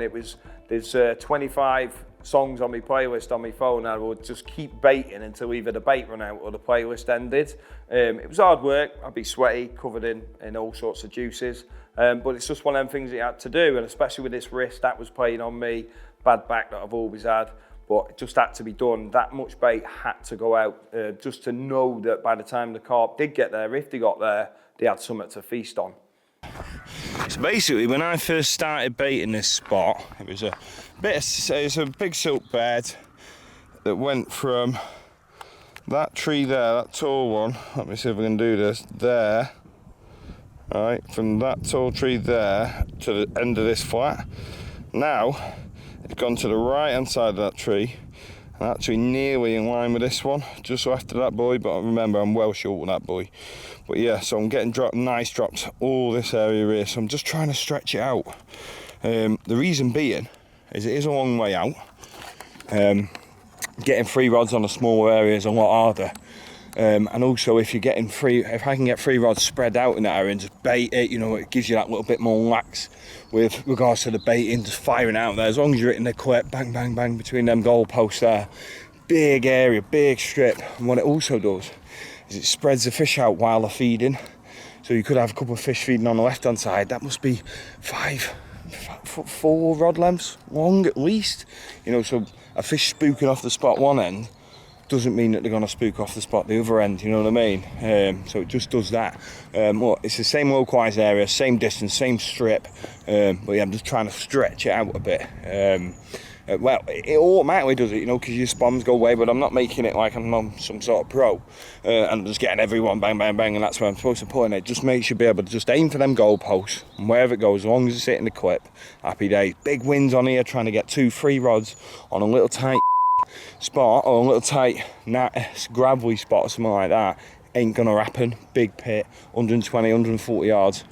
There's 25 songs on my playlist on my phone, and I would just keep baiting until either the bait ran out or the playlist ended. It was hard work. I'd be sweaty, covered in all sorts of juices, but it's just one of them things that you had to do, and especially with this wrist that was playing on me, bad back that I've always had. But it just had to be done. That much bait had to go out just to know that by the time the carp did get there, if they got there, they had something to feast on. So basically, when I first started baiting this spot, it was a big silk bed that went from that tree there, that tall one. Let me see if I can do this. There, right, from that tall tree there to the end of this flat. Now, it's gone to the right hand side of that tree, and actually nearly in line with this one, just after that buoy, but remember I'm well short of that buoy. But yeah, so I'm getting nice drops all this area here, so I'm just trying to stretch it out. The reason being is it is a long way out. Getting 3 rods on a smaller area is a lot harder. And also if I can get 3 rods spread out in that area and just bait it, you know, it gives you that little bit more lax with regards to the baiting, just firing out there. As long as you're hitting the clip, bang, bang, bang, between them goalposts there. Big area, big strip. And what it also does is it spreads the fish out while they're feeding. So you could have a couple of fish feeding on the left-hand side. That must be 4 rod lengths long at least. You know, so a fish spooking off the spot one end doesn't mean that they're going to spook off the spot the other end, you know what I mean? So it just does that. Look, it's the same localised area, same distance, same strip, but yeah, I'm just trying to stretch it out a bit. Well, it automatically does it, you know, because your spawns go away, but I'm not making it like I'm some sort of pro, and I'm just getting everyone bang, bang, bang, and that's where I'm supposed to put in it. Just makes you be able to just aim for them goalposts, and wherever it goes, as long as it's hitting the clip, happy days. Big winds on here, trying to get 2-3 rods on a little tight spot, or a little tight gravelly spot or something like that, ain't gonna happen. Big pit, 120, 140 yards,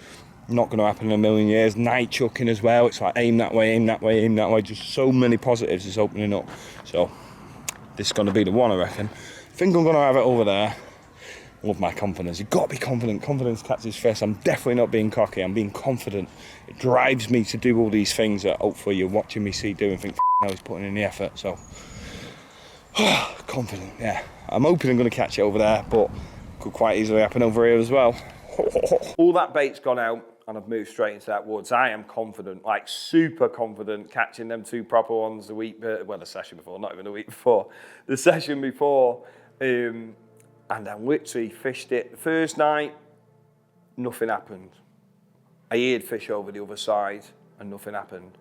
not gonna happen in a million years. Night chucking as well, it's like aim that way, aim that way, aim that way. Just so many positives is opening up. So this is gonna be the one, I reckon. Think I'm gonna have it over there. Love my confidence. You've got to be confident. Confidence catches fish. I'm definitely not being cocky. I'm being confident. It drives me to do all these things that hopefully you're watching me do and think, now he's putting in the effort. So confident, yeah. I'm hoping I'm going to catch it over there, but could quite easily happen over here as well. All that bait's gone out and I've moved straight into that woods. I am confident, like super confident, catching them 2 proper ones the session before, not even the week before. The session before, and I literally fished it. The first night, nothing happened. I heard fish over the other side and nothing happened.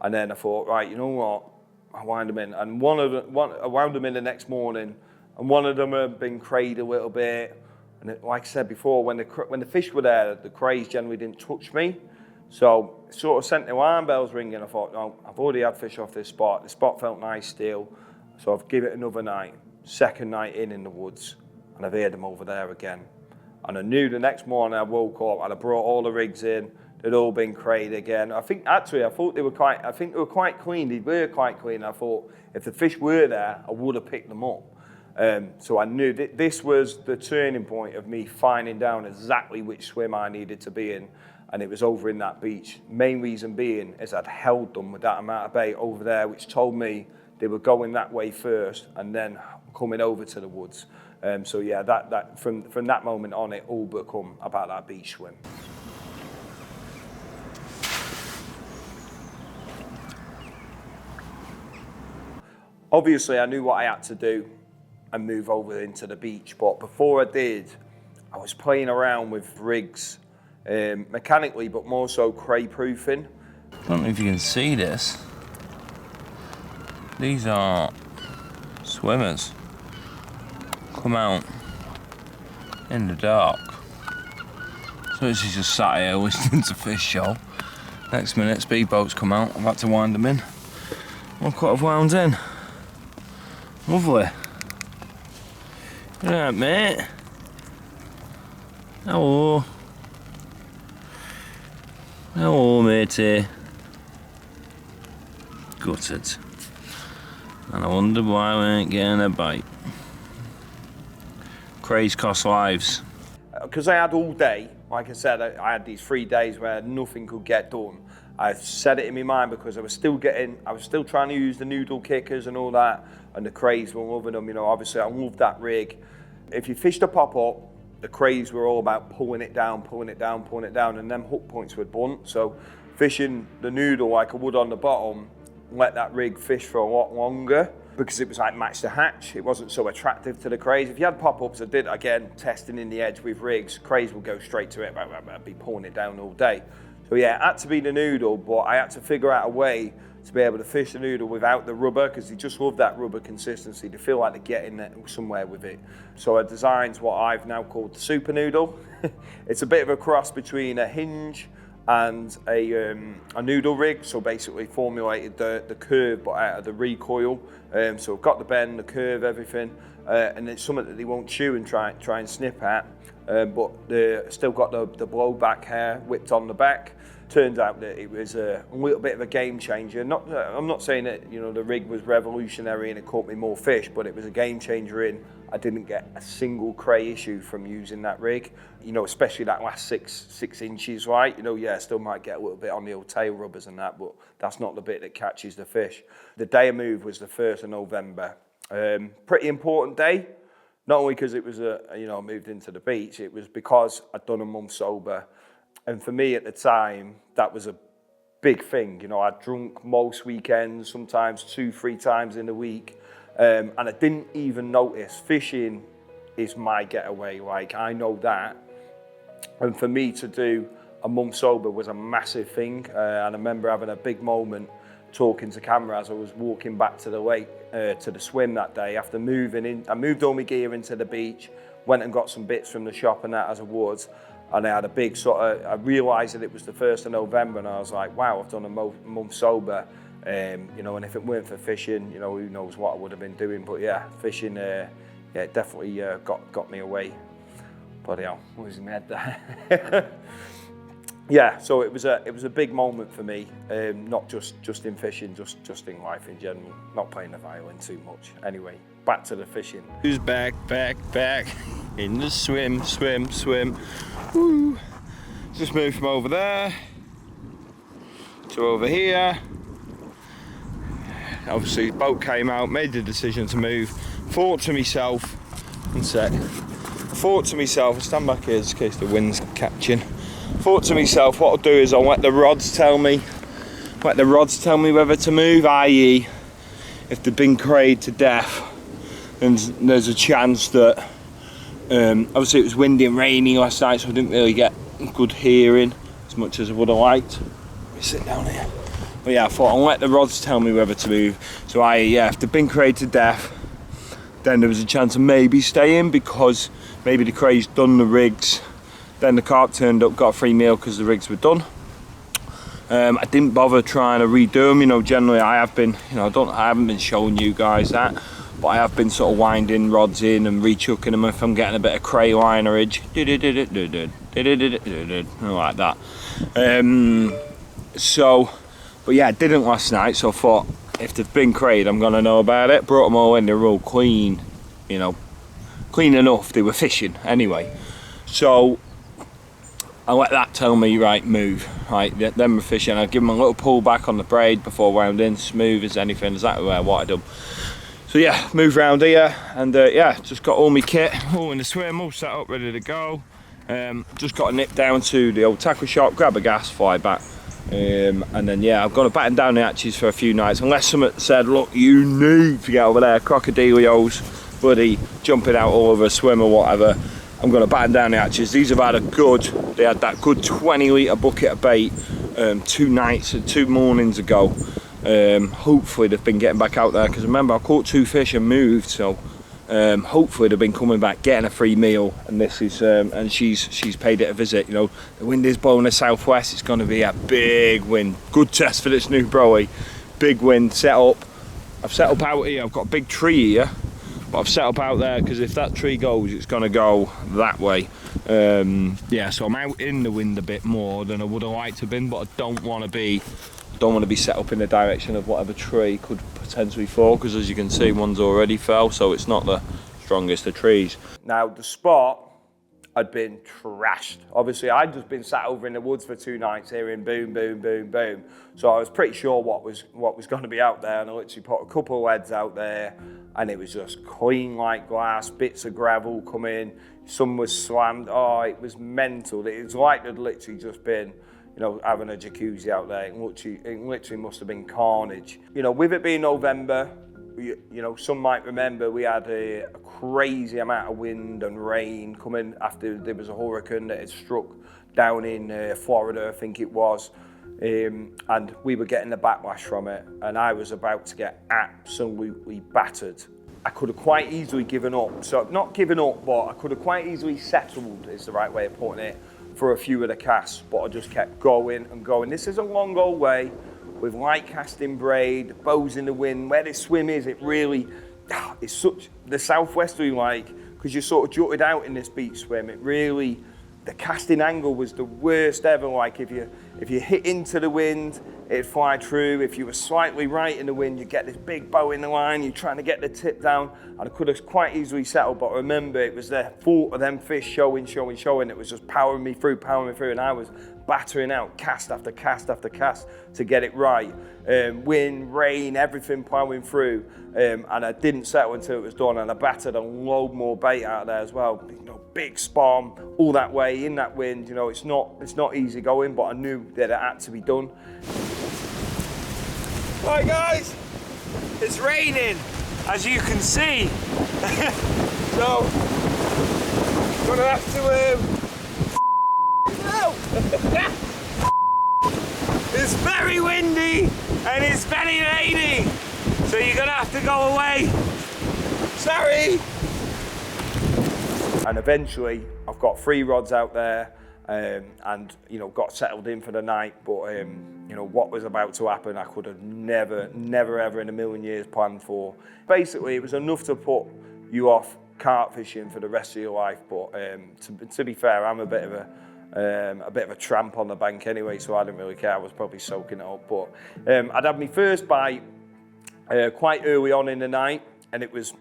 And then I thought, right, you know what? I wound them in, and I wound them in the next morning, and one of them had been crayed a little bit. And like I said before, when the fish were there, the crays generally didn't touch me. So it sort of sent the alarm bells ringing. I thought, no, I've already had fish off this spot. The spot felt nice still, so I've given it another night. Second night in the woods, and I've heard them over there again. And I knew the next morning I woke up and I brought all the rigs in. they'd all been crayed again. I thought they were quite clean. They were quite clean. I thought if the fish were there, I would have picked them up. So I knew that this was the turning point of me finding down exactly which swim I needed to be in, and it was over in that beach. Main reason being is I'd held them with that amount of bait over there, which told me they were going that way first and then coming over to the woods. So yeah, that from that moment on, it all become about that beach swim. Obviously, I knew what I had to do and move over into the beach, but before I did, I was playing around with rigs, mechanically, but more so cray proofing. I don't know if you can see this. These are swimmers. Come out in the dark. So this is just sat here listening to fish show. Next minute, speedboats come out. I've had to wind them in. Look what I've wound in. Lovely. Alright, mate. Hello. Hello, matey. Gutted. And I wonder why we ain't getting a bite. Craze cost lives. Because I had all day, like I said, I had these 3 days where nothing could get done. I set it in my mind because I was still trying to use the noodle kickers and all that, and the crays were loving them. You know, obviously I loved that rig. If you fished a pop-up, the crays were all about pulling it down, and them hook points would bunt. So fishing the noodle like I would on the bottom, let that rig fish for a lot longer because it was like match the hatch. It wasn't so attractive to the crays. If you had pop-ups, I did, again, testing in the edge with rigs, crays would go straight to it, I'd be pulling it down all day. So yeah, it had to be the noodle, but I had to figure out a way to be able to fish the noodle without the rubber, because they just love that rubber consistency. They feel like they're getting there somewhere with it. So I designed what I've now called the super noodle. It's a bit of a cross between a hinge and a noodle rig. So basically formulated the curve, but out of the recoil. So I've got the bend, the curve, everything, and it's something that they won't chew and try and snip at. But they still got the blowback hair whipped on the back. Turns out that it was a little bit of a game changer. I'm not saying that the rig was revolutionary and it caught me more fish, but it was a game changer in I didn't get a single cray issue from using that rig. Especially that last six inches, right? Yeah, still might get a little bit on the old tail rubbers and that, but that's not the bit that catches the fish. The day I moved was the 1st of November. Pretty important day. Not only because it was I moved into the beach, it was because I'd done a month sober. And for me at the time, that was a big thing. I'd drunk most weekends, sometimes 2-3 times in a week. And I didn't even notice. Fishing is my getaway, like I know that. And for me to do a month sober was a massive thing. And I remember having a big moment talking to camera as I was walking back to the lake, to the swim that day after moving in. I moved all my gear into the beach, went and got some bits from the shop and that as I would. And I had a big I realised that it was the 1st of November and I was like, wow, I've done a month sober. And if it weren't for fishing, who knows what I would have been doing. But yeah, fishing, it definitely got me away. Bloody hell, losing my head there. Yeah, so it was a big moment for me, not just in fishing, just in life in general. Not playing the violin too much. Anyway, back to the fishing. Who's back in the swim. Woo. Just moved from over there to over here. Obviously the boat came out, made the decision to move. Thought to myself, I'll stand back here just in case the wind's catching. Thought to myself, what I'll do is I'll let the rods tell me whether to move, i.e. if they've been crayed to death, and there's a chance that obviously it was windy and rainy last night, so I didn't really get good hearing as much as I would have liked. Let me sit down here. But yeah, I thought I'll let the rods tell me whether to move. So if they've been crayed to death, then there was a chance of maybe staying because maybe the cray's done the rigs. Then the carp turned up, got a free meal because the rigs were done. I didn't bother trying to redo them. Generally I have been, I haven't been showing you guys that, but I have been sort of winding rods in and rechucking them if I'm getting a bit of cray linerage. like that. But yeah, I didn't last night, so I thought if they've been crayed, I'm gonna know about it. Brought them all in, they're all clean, you know, clean enough. They were fishing anyway, so I let that tell me, right, move, right, them were fishing. I give them a little pull back on the braid before rounding, smooth as anything, exactly what I done. So yeah, move round here, and yeah, just got all my kit, all in the swim, all set up, ready to go. Just got to nip down to the old tackle shop, grab a gas, fly back. And then yeah, I've got to batten down the hatches for a few nights, unless someone said, look, you need to get over there, crocodilios, bloody jumping out all over a swim or whatever. I'm going to batten down the hatches. These have had they had that good 20 litre bucket of bait 2 nights and 2 mornings ago. Hopefully they've been getting back out there, because remember I caught 2 fish and moved, so hopefully they've been coming back, getting a free meal. And this is and she's paid it a visit. You know, the wind is blowing the southwest. It's going to be a big wind. Good test for this new broy. Big wind. Set up. I've set up out here. I've got a big tree here, but I've set up out there because if that tree goes, it's going to go that way. Yeah, so I'm out in the wind a bit more than I would have liked to have been, but I don't want to be set up in the direction of whatever tree could potentially fall, because as you can see, one's already fell, so it's not the strongest of trees. Now the spot had been trashed. Obviously I'd just been sat over in the woods for 2 nights hearing boom, boom, boom, boom. So I was pretty sure what was going to be out there, and I literally put a couple of heads out there, and it was just clean like glass, bits of gravel coming, some was slammed. Oh, it was mental. It was like they'd literally just been, you know, having a jacuzzi out there. It literally must have been carnage. You know, with it being November, you know, some might remember we had a crazy amount of wind and rain coming after there was a hurricane that had struck down in Florida, I think it was. And we were getting the backlash from it, and I was about to get absolutely battered. I could have quite easily given up. So not given up, but I could have quite easily settled, is the right way of putting it, for a few of the casts, but I just kept going and going. This is a long old way with light casting braid, bows in the wind. Where this swim is, it really, it's such the southwesterly like, because you're sort of jutted out in this beach swim. It really, the casting angle was the worst ever. Like if you hit into the wind, it'd fly through. If you were slightly right in the wind, you get this big bow in the line. You're trying to get the tip down, and I could have quite easily settled. But remember, it was the thought of them fish showing. It was just powering me through, and I was battering out cast after cast after cast to get it right. Wind, rain, everything plowing through, and I didn't settle until it was done. And I battered a load more bait out of there as well. You know, big spawn all that way in that wind. You know, it's not easy going, but I knew that it had to be done. Right guys, it's raining, as you can see. So, gonna have to no! It's very windy and it's very rainy, so you're gonna have to go away. Sorry. And eventually, I've got 3 rods out there, and you know, got settled in for the night. But you know, what was about to happen, I could have never ever in a million years planned for. Basically, it was enough to put you off carp fishing for the rest of your life. But to be fair, I'm a bit of a tramp on the bank anyway, so I didn't really care. I was probably soaking it up. But I'd had my first bite quite early on in the night, and it was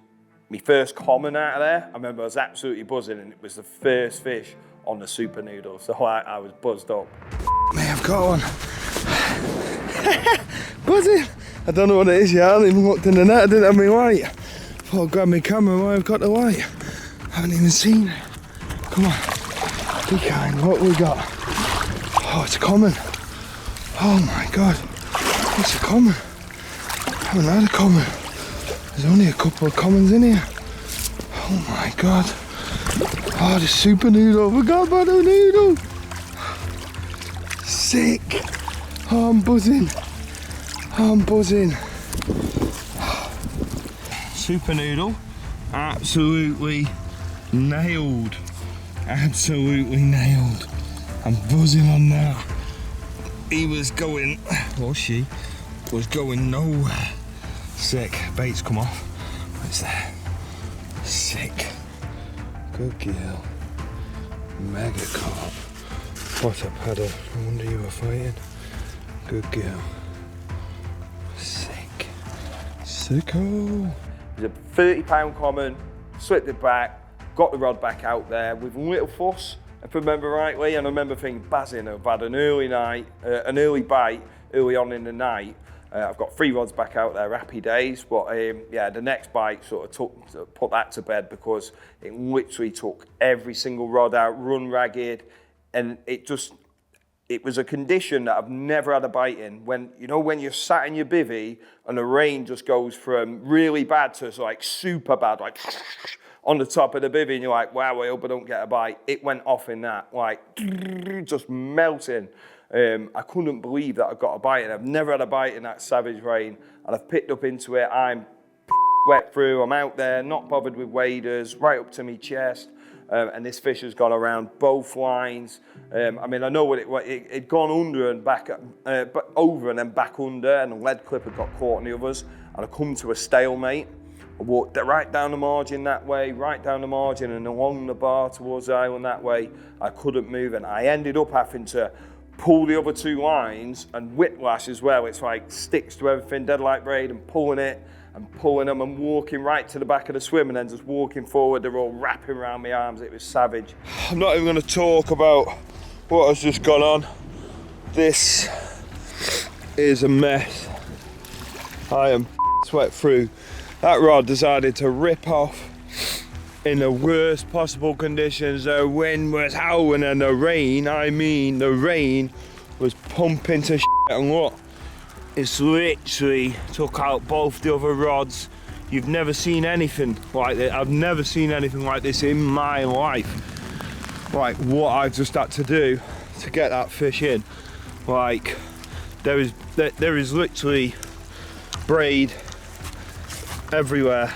my first common out of there. I remember I was absolutely buzzing, and it was the first fish on the super noodle, so I was buzzed up. May I've got one. Buzzing. I don't know what it is yet. I haven't even looked in the net. I didn't have my light. Thought I'd grab my camera while I've got the light. I haven't even seen it. Come on. Be kind. What we got? Oh, it's a common. Oh my god. It's a common. I haven't had a common. There's only a couple of commons in here. Oh my god. Oh, the super noodle. I forgot about the noodle. Sick. Oh, I'm buzzing. Oh, I'm buzzing. Super noodle, absolutely nailed. Absolutely nailed. I'm buzzing on that. He was going, or she was going nowhere. Sick. Bait's come off. It's there. Sick. Good girl. Mega carp. What a paddle. No wonder you were fighting. Good girl. Sick. Sicko. It was a 30-pound common, slipped it back, got the rod back out there with little fuss, if I remember rightly. And I remember thinking, buzzing, I've had an early bite early on in the night. I've got 3 rods back out there, happy days. But yeah, the next bite sort of put that to bed, because it literally took every single rod out, run ragged, and it was a condition that I've never had a bite in. When you're sat in your bivvy and the rain just goes from really bad to like super bad, like on the top of the bivvy, and you're like, wow, I hope I don't get a bite. It went off in that, like just melting. I couldn't believe that I got a bite, and I've never had a bite in that savage rain, and I've picked up into it. I'm wet through, I'm out there, not bothered with waders, right up to my chest. And this fish has gone around both lines. I mean, I know what it'd gone under and back, but over and then back under, and the lead clip had got caught in the others, and I come to a stalemate. I walked right down the margin that way, right down the margin, and along the bar towards the island that way. I couldn't move, and I ended up having to pull the other 2 lines, and whiplash as well. It's like sticks to everything, dead light braid, and pulling it. And pulling them and walking right to the back of the swim, and then just walking forward. They're all wrapping around my arms. It was savage. I'm not even going to talk about what has just gone on. This is a mess. I am wet through. That rod decided to rip off in the worst possible conditions. The wind was howling, and the rain, the rain was pumping to shit, and look. It's literally took out both the other rods. You've never seen anything like this. I've never seen anything like this in my life. Like what I've just had to do to get that fish in. Like there is literally braid everywhere.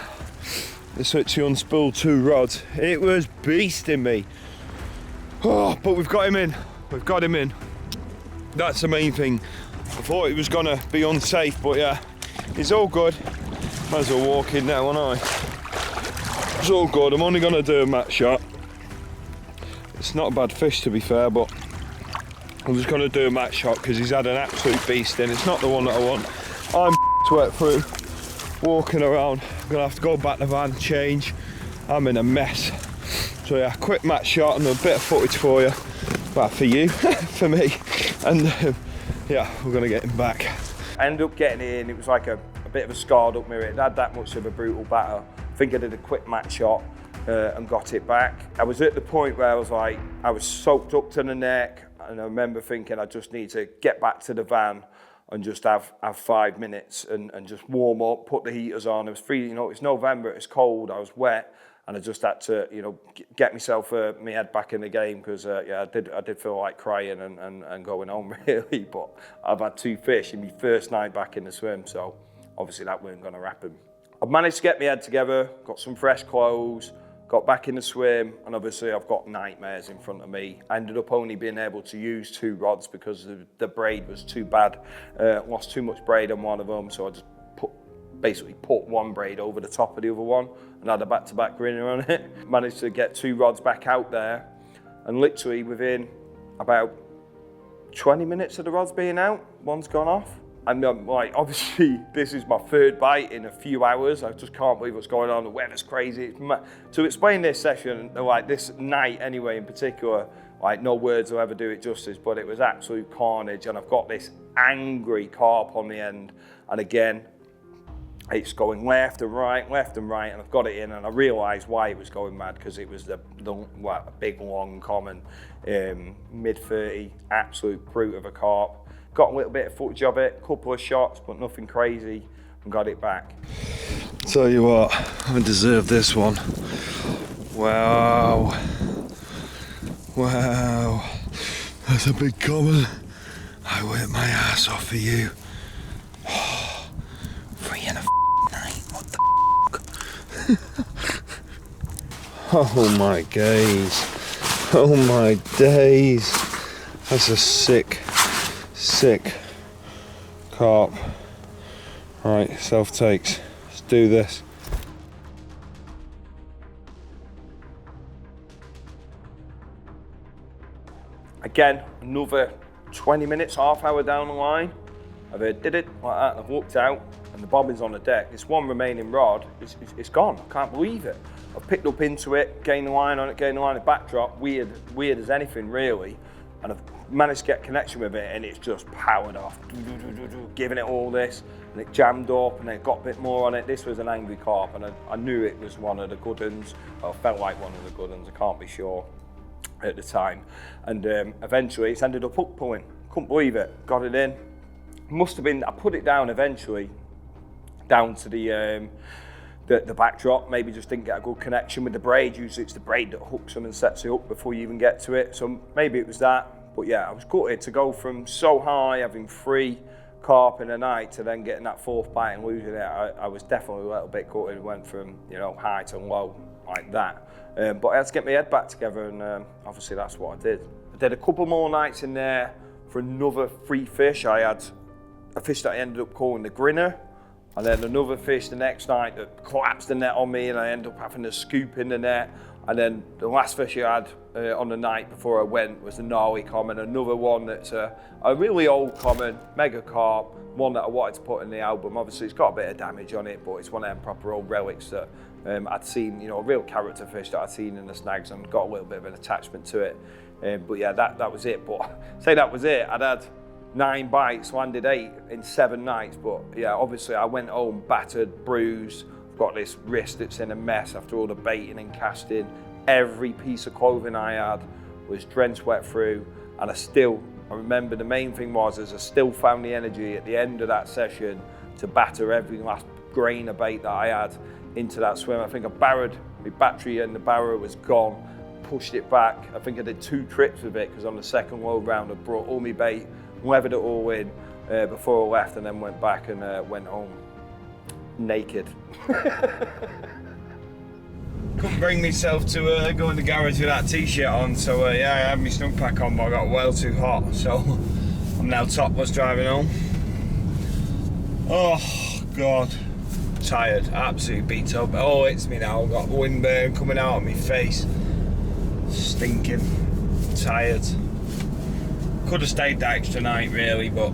It's literally unspooled 2 rods. It was beasting me. Oh, but we've got him in. We've got him in. That's the main thing. I thought it was gonna be unsafe, but yeah, it's all good. Might as well walk in now, aren't I? It's all good. I'm only gonna do a mat shot. It's not a bad fish, to be fair, but I'm just gonna do a mat shot because he's had an absolute beast in. It's not the one that I want. I'm wet through, walking around. I'm gonna have to go back to the van, change. I'm in a mess. So yeah, quick mat shot and a bit of footage for you. Well, for you, for me, and. Yeah, we're gonna get him back. I ended up getting in. It was like a bit of a scarred up mirror. It had that much of a brutal batter. I think I did a quick mat shot and got it back. I was at the point where I was soaked up to the neck, and I remember thinking I just need to get back to the van and just have 5 minutes and just warm up, put the heaters on. It was free, it's November, it's cold, I was wet. And I just had to, get myself, my head back in the game, because yeah, I did feel like crying and going home really. But I've had 2 fish in my first night back in the swim, so obviously that weren't going to happen. I've managed to get my head together, got some fresh clothes, got back in the swim, and obviously I've got nightmares in front of me. I ended up only being able to use 2 rods because the braid was too bad. Lost too much braid on one of them, so I just basically put 1 braid over the top of the other one and had a back-to-back grinner on it. Managed to get 2 rods back out there, and literally within about 20 minutes of the rods being out, one's gone off. And like, obviously this is my 3rd bite in a few hours. I just can't believe what's going on. The weather's crazy. To explain this session, like this night anyway in particular, like no words will ever do it justice, but it was absolute carnage. And I've got this angry carp on the end, and again, it's going left and right, and I've got it in, and I realised why it was going mad, because it was the big long common, mid-30, absolute brute of a carp. Got a little bit of footage of it, couple of shots, but nothing crazy, and got it back. Tell you what, I deserve this one. Wow. Wow. That's a big common. I worked my ass off for you. 3 and a night, what the Oh my days. Oh my days. That's a sick carp. Right, self takes. Let's do this. I Again, another 20 minutes, half hour down the line, I've heard did it like that, and I've looked out, and the bobbin's on the deck. This one remaining rod, it's gone. I can't believe it. I've picked up into it, gained the line on it, gained the line of backdrop, weird as anything really, and I've managed to get connection with it, and it's just powered off, giving it all this, and it jammed up, and it got a bit more on it. This was an angry carp, and I knew it was one of the good ones. Well, it felt like one of the good ones, I can't be sure at the time. And eventually it's ended up pulling. Couldn't believe it, got it in. Must have been, I put it down eventually, down to the backdrop, maybe just didn't get a good connection with the braid. Usually it's the braid that hooks them and sets it up before you even get to it. So maybe it was that, but yeah, I was gutted to go from so high, having 3 carp in a night, to then getting that 4th bite and losing it. I was definitely a little bit gutted. It went from, you know, high to low like that. But I had to get my head back together, and obviously that's what I did. I did a couple more nights in there for another 3 fish. I had a fish that I ended up calling the grinner, and then another fish the next night that collapsed the net on me, and I ended up having to scoop in the net. And then the last fish I had on the night before I went was the gnarly common, another one that's a really old common, mega carp, one that I wanted to put in the album. Obviously it's got a bit of damage on it, but it's one of them proper old relics that I'd seen, you know, a real character fish that I'd seen in the snags, and got a little bit of an attachment to it. But yeah, that was it. But say that was it, I'd had 9 bites, landed 8 in 7 nights. But yeah, obviously I went home battered, bruised. I've got this wrist that's in a mess after all the baiting and casting. Every piece of clothing I had was drenched wet through, and I remember the main thing was I still found the energy at the end of that session to batter every last grain of bait that I had into that swim. I think I barrowed, my battery and the barrow was gone, pushed it back. I think I did 2 trips with it, because on the second load round I brought all my bait, levered it all in before I left, and then went back and went home naked. Couldn't bring myself to go in the garage with that t-shirt on, so yeah, I had my snug pack on, but I got well too hot, so I'm now topless driving home. Oh God, tired, absolutely beat up. Oh, it's me now. I've got windburn coming out of my face, stinking, tired. Could have stayed that extra night really, but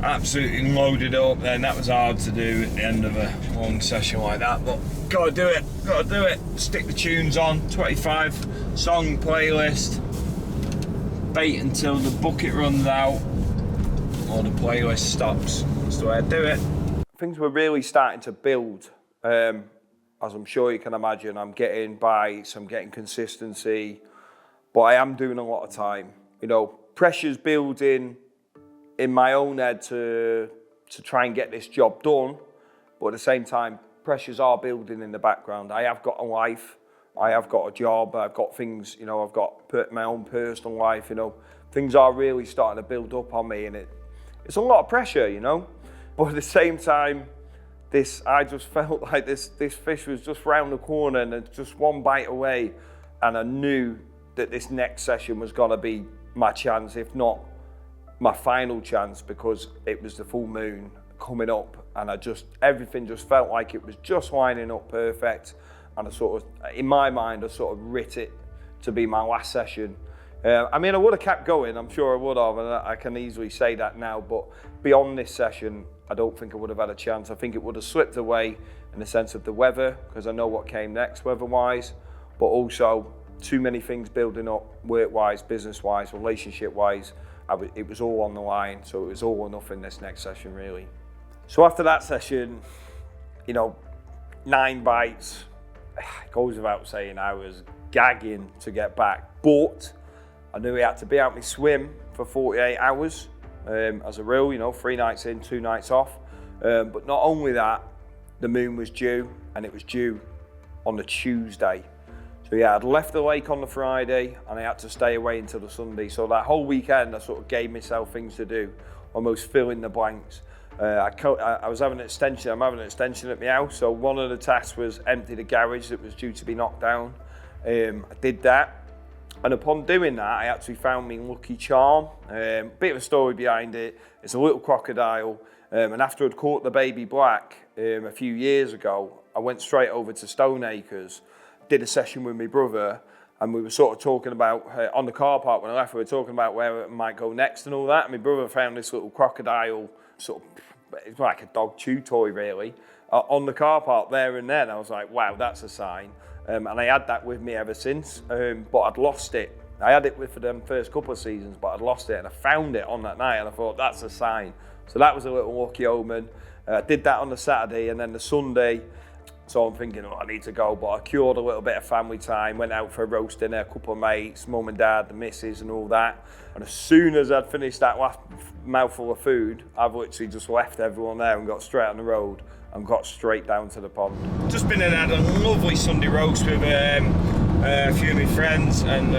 absolutely loaded up. Then that was hard to do at the end of a long session like that, but gotta do it. Stick the tunes on, 25 song playlist, bait until the bucket runs out or the playlist stops. That's the way I do it. Things were really starting to build, as I'm sure you can imagine. I'm getting bites, I'm getting consistency, but I am doing a lot of time. You know, pressure's building in my own head to try and get this job done, but at the same time, pressures are building in the background. I have got a life, I have got a job, I've got things, you know, I've got my own personal life, you know. Things are really starting to build up on me, and it's a lot of pressure, you know. But at the same time, I just felt like this fish was just round the corner and just one bite away, and I knew that this next session was gonna be my chance, if not my final chance, because it was the full moon coming up, and everything just felt like it was just lining up perfect. And I sort of, in my mind, I sort of writ it to be my last session. I mean, I would have kept going, I'm sure I would have, and I can easily say that now, but beyond this session, I don't think I would have had a chance. I think it would have slipped away in the sense of the weather, because I know what came next weather-wise, but also too many things building up, work-wise, business-wise, relationship-wise. It was all on the line, so it was all or nothing this next session, really. So after that session, you know, 9 bites, it goes without saying I was gagging to get back, but I knew he had to be out my swim for 48 hours as a rule, you know, 3 nights in, 2 nights off. But not only that, the moon was due, and it was due on the Tuesday. So yeah, I'd left the lake on the Friday, and I had to stay away until the Sunday. So that whole weekend, I sort of gave myself things to do, almost fill in the blanks. I was having an extension. I'm having an extension at my house, so one of the tasks was empty the garage that was due to be knocked down. I did that, and upon doing that, I actually found me lucky charm. Bit of a story behind it. It's a little crocodile, and after I'd caught the baby black a few years ago, I went straight over to Stoneacres, did a session with my brother, And we were sort of talking about, on the car park when I left, we were talking about where it might go next and all that. And my brother found this little crocodile, sort of, it's like a dog chew toy really, on the car park there and then. I was like, wow, that's a sign. And I had that with me ever since, but I'd lost it. I had it for them first couple of seasons, but I'd lost it, and I found it on that night, and I thought, that's a sign. So that was a little lucky omen. I did that on the Saturday, and then the Sunday, so I'm thinking, oh, I need to go, but I cured a little bit of family time, went out for a roast dinner, a couple of mates, mum and dad, the missus and all that. And as soon as I'd finished that last mouthful of food, I've literally just left everyone there and got straight on the road and got straight down to the pond. Just been and had a lovely Sunday roast with a few of my friends and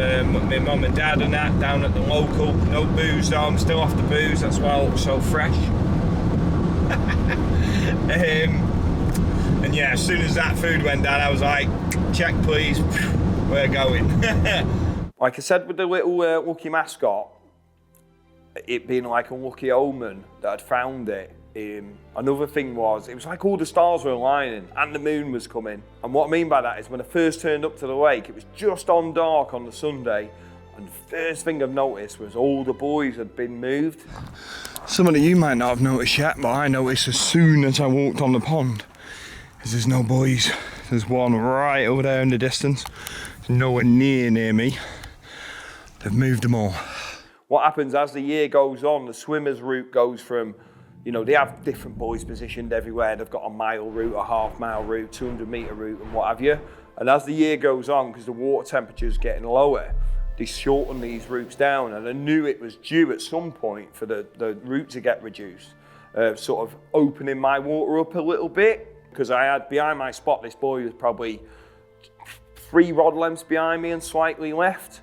my mum and dad and that down at the local. No booze though, I'm still off the booze, that's why I look so fresh. And yeah, as soon as that food went down, I was like, check please, we're going. Like I said with the little lucky mascot, it being like a lucky omen that I'd found it. Another thing was, it was like all the stars were aligning and the moon was coming. And what I mean by that is when I first turned up to the lake, it was just on dark on the Sunday. And the first thing I've noticed was all the buoys had been moved. Something that you might not have noticed yet, but I noticed as soon as I walked on the pond, is there's no buoys. There's one right over there in the distance. There's nowhere near me. They've moved them all. What happens as the year goes on, the swimmer's route goes from, you know, they have different buoys positioned everywhere. They've got a mile route, a half-mile route, 200-metre route and what have you. And as the year goes on, because the water temperature is getting lower, they shorten these routes down. And I knew it was due at some point for the route to get reduced, sort of opening my water up a little bit. Because I had behind my spot, this buoy was probably 3 rod lengths behind me and slightly left.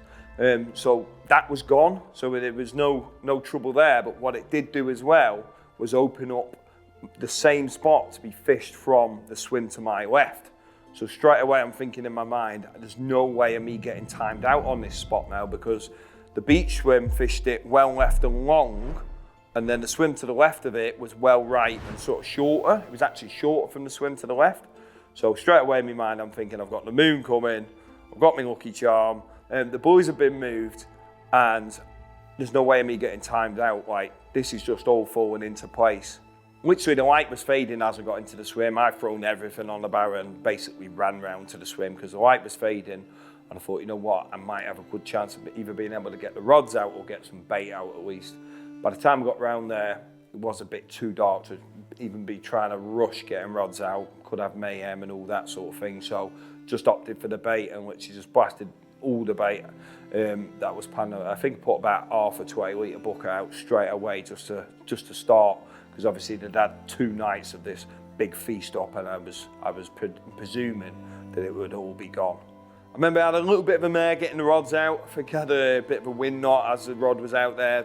So that was gone, so there was no trouble there. But what it did do as well was open up the same spot to be fished from the swim to my left. So straight away I'm thinking in my mind, there's no way of me getting timed out on this spot now, because the beach swim fished it well left and long, and then the swim to the left of it was well right and sort of shorter. It was actually shorter from the swim to the left. So straight away in my mind I'm thinking, I've got the moon coming, I've got my lucky charm, and the buoys have been moved, and there's no way of me getting timed out. Like, this is just all falling into place. Literally the light was fading as I got into the swim. I'd thrown everything on the barrow and basically ran round to the swim because the light was fading. And I thought, you know what, I might have a good chance of either being able to get the rods out or get some bait out at least. By the time I got round there, it was a bit too dark to even be trying to rush getting rods out. Could have mayhem and all that sort of thing. So just opted for the bait and literally just blasted all the bait that was planned. I think put about half a 20-litre bucket out straight away just to start, because obviously they'd had 2 nights of this big feast up, and I was presuming that it would all be gone. I remember I had a little bit of a mare getting the rods out. I think I had a bit of a wind knot as the rod was out there.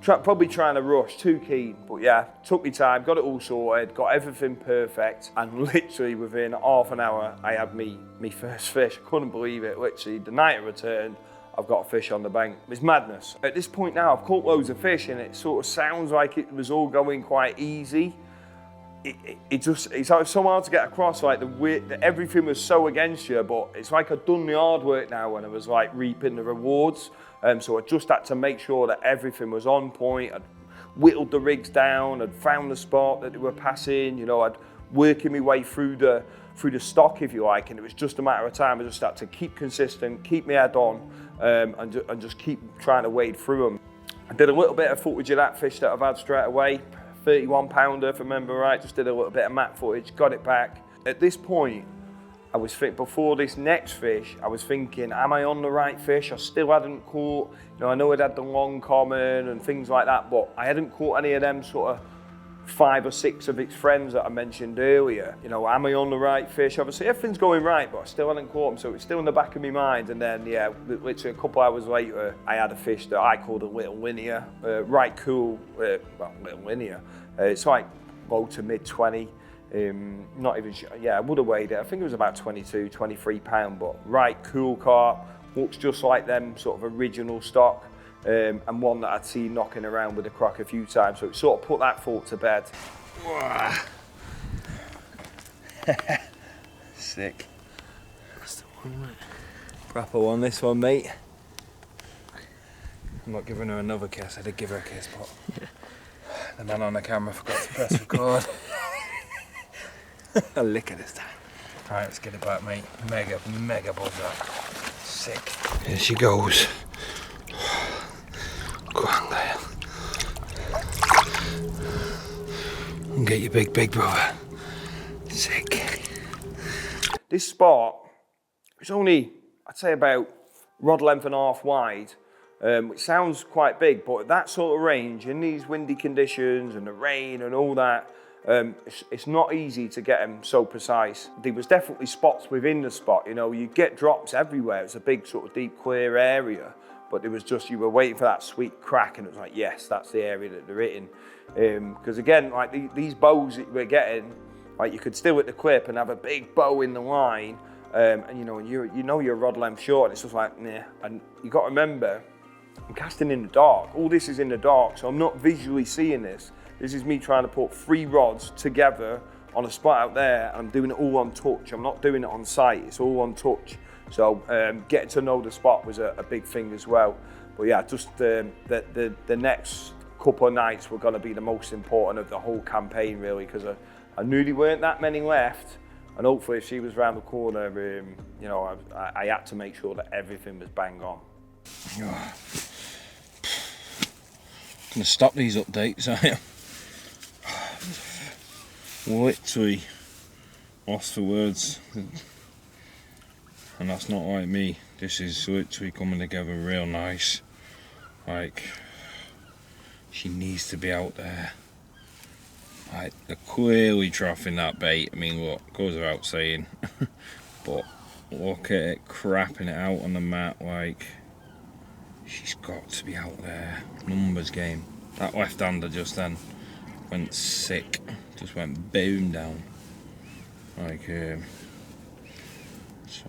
Probably trying to rush, too keen, but yeah, took me time, got it all sorted, got everything perfect, and literally within half an hour, I had me first fish. I couldn't believe it. Literally, the night I returned, I've got a fish on the bank. It's madness. At this point now, I've caught loads of fish, and it sort of sounds like it was all going quite easy. It's so hard to get across, like everything was so against you, but it's like I'd done the hard work now and I was like reaping the rewards. So I just had to make sure that everything was on point. I'd whittled the rigs down, I'd found the spot that they were passing, you know, I'd working my way through the stock, if you like, and it was just a matter of time. I just had to keep consistent, keep my head on, and just keep trying to wade through them. I did a little bit of footage of that fish that I've had straight away. 31 pounder, if I remember right, just did a little bit of mat footage, got it back. At this point, I was before this next fish, I was thinking, am I on the right fish? I still hadn't caught, you know, I know it had the long common and things like that, but I hadn't caught any of them sort of 5 or 6 of its friends that I mentioned earlier. You know, am I on the right fish? Obviously, everything's going right, but I still hadn't caught them, so it's still in the back of my mind. And then, yeah, literally a couple hours later, I had a fish that I called a little linear, right cool, well, little linear. It's like low to mid 20, not even sure, yeah, I would have weighed it. I think it was about 22, 23 pound, but right cool carp, looks just like them sort of original stock. And one that I'd seen knocking around with a croc a few times, so it sort of put that thought to bed. Sick. That's the one, mate. Proper one, this one, mate. I'm not giving her another kiss. I did give her a kiss, but the man on the camera forgot to press record. A lick at this time. Alright, let's get it back, mate. Mega buzz up. Sick. Here she goes. Go on, Gail. And get your big brother. Sick. This spot is only, I'd say, about rod length and a half wide, which sounds quite big, but at that sort of range, in these windy conditions and the rain and all that, it's not easy to get them so precise. There was definitely spots within the spot, you know, you get drops everywhere. It's a big sort of deep clear area, but it was just, you were waiting for that sweet crack and it was like, yes, that's the area that they're hitting. Because again, like these bows that we're getting, like you could still hit the clip and have a big bow in the line, and you know your rod length short, and it's just like, nah. And you got to remember, I'm casting in the dark. All this is in the dark, so I'm not visually seeing this. This is me trying to put 3 rods together on a spot out there, and I'm doing it all on touch. I'm not doing it on sight, it's all on touch. So getting to know the spot was a big thing as well. But yeah, just the next couple of nights were going to be the most important of the whole campaign, really, because I knew there weren't that many left, and hopefully if she was around the corner, you know, I had to make sure that everything was bang on. Gonna stop these updates, I am. Literally lost for words, and that's not like me. This is literally coming together real nice. Like, she needs to be out there. Like, they're clearly troughing that bait. I mean, look, goes without saying, but look at it crapping it out on the mat. Like, she's got to be out there. Numbers game. That left-hander just then went sick. Just went boom down. Like, so.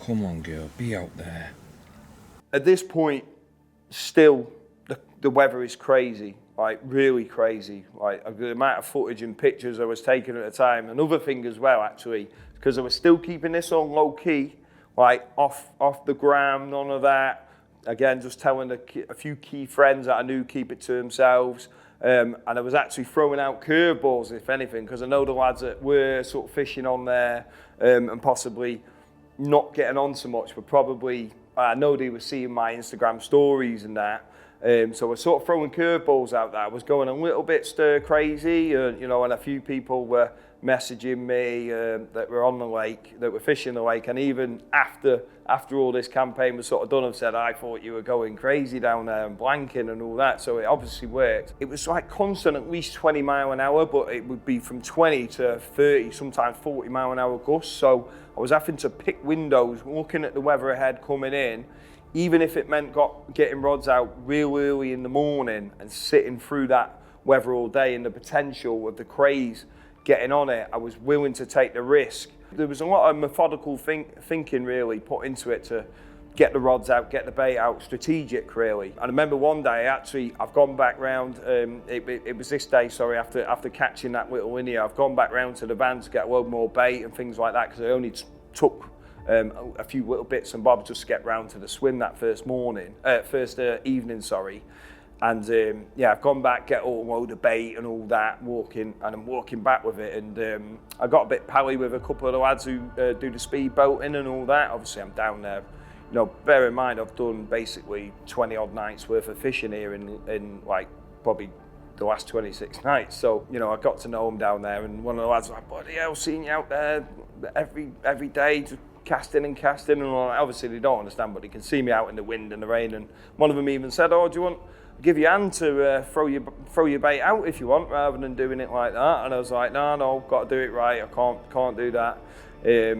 Come on, girl, be out there. At this point, still, the weather is crazy, like really crazy. Like the amount of footage and pictures I was taking at the time. Another thing as well, actually, because I was still keeping this on low key, like off the gram, none of that. Again, just telling a few key friends that I knew keep it to themselves. And I was actually throwing out curveballs, if anything, because I know the lads that were sort of fishing on there and possibly not getting on so much, but probably, I know they were seeing my Instagram stories and that. So I was sort of throwing curveballs out there. I was going a little bit stir crazy, you know, and a few people were messaging me that were on the lake, that were fishing the lake, and even after all this campaign was sort of done, I've said, I thought you were going crazy down there and blanking and all that, so it obviously worked. It was like constant, at least 20 mile an hour, but it would be from 20 to 30, sometimes 40 mile an hour gusts, so I was having to pick windows, looking at the weather ahead coming in, even if it meant getting rods out real early in the morning and sitting through that weather all day and the potential of the craze getting on it, I was willing to take the risk. There was a lot of methodical thinking really put into it to get the rods out, get the bait out, strategic really. I remember one day I've gone back round, it was this day, sorry, after catching that little linear, I've gone back round to the van to get a load more bait and things like that, because I only took a few little bits and bobs just to get round to the swim that first evening, sorry. And yeah, I've gone back, get a load of bait and all that, I'm walking back with it, and I got a bit pally with a couple of the lads who do the speedboating and all that. Obviously I'm down there, you know, bear in mind I've done basically 20 odd nights worth of fishing here in like probably the last 26 nights, so you know, I got to know them down there, and one of the lads was like, bloody hell, seeing you out there every day, just casting and all that. Obviously they don't understand, but they can see me out in the wind and the rain, and one of them even said, oh, do you want give your hand to throw your bait out if you want, rather than doing it like that. And I was like, no, got to do it right. I can't do that,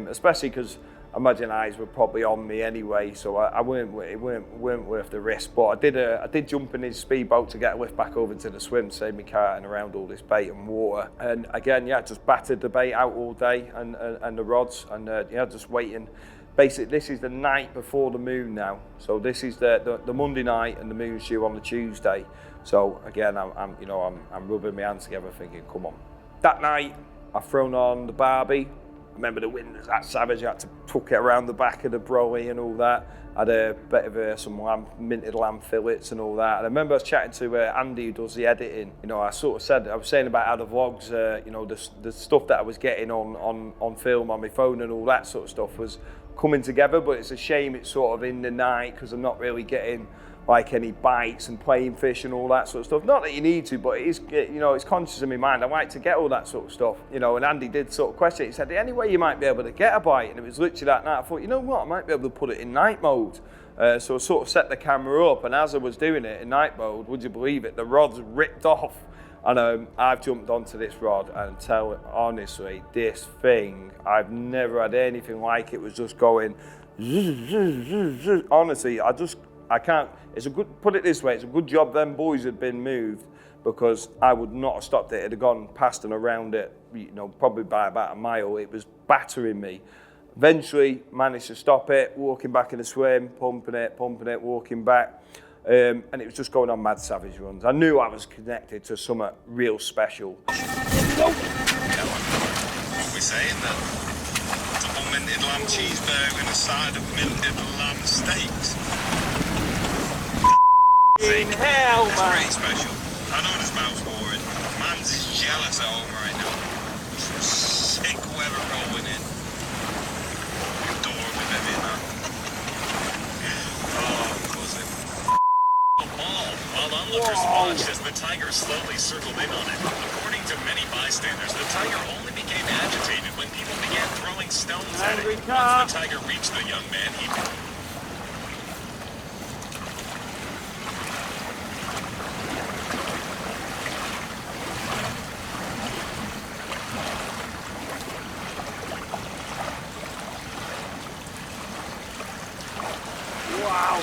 especially because I imagine eyes were probably on me anyway. So it weren't worth the risk. But I did jump in his speedboat to get a lift back over to the swim, save me carting around all this bait and water. And again, yeah, just battered the bait out all day and the rods, and yeah, just waiting. Basically, this is the night before the moon now. So this is the Monday night, and the moon's due on the Tuesday. So again, I'm rubbing my hands together, thinking, come on. That night, I've thrown on the Barbie, remember the wind was that savage, I had to tuck it around the back of the brolly and all that. I had a bit of some minted lamb fillets and all that. And I remember I was chatting to Andy, who does the editing. You know, I was saying about how the vlogs, you know, the stuff that I was getting on film on my phone and all that sort of stuff was coming together, but it's a shame it's sort of in the night because I'm not really getting like any bites and playing fish and all that sort of stuff. Not that you need to, but it is, you know, it's conscious in my mind. I like to get all that sort of stuff, you know. And Andy did sort of question it. He said, any way you might be able to get a bite? And it was literally that night. I thought, you know what, I might be able to put it in night mode. So I sort of set the camera up, and as I was doing it in night mode, would you believe it, the rod's ripped off. And I've jumped onto this rod and honestly, this thing, I've never had anything like it. It was just going, honestly, I can't, put it this way, it's a good job them boys had been moved, because I would not have stopped it. It'd have gone past and around it, you know, probably by about a mile. It was battering me. Eventually managed to stop it, walking back in the swim, pumping it, walking back. And it was just going on mad savage runs. I knew I was connected to something real special. What we're saying then? Double minted lamb cheeseburger and a side of minted lamb steaks. In hell, It's man. pretty special. I know this mouth's watering. Man's is jealous at home right now. Some sick weather rolling in. Adorable baby man. Oh, buzzing. Ball, while onlookers watched as the tiger slowly circled in on it. According to many bystanders, the tiger only became agitated when people began throwing stones at it. Once the tiger reached the young man, he... Wow.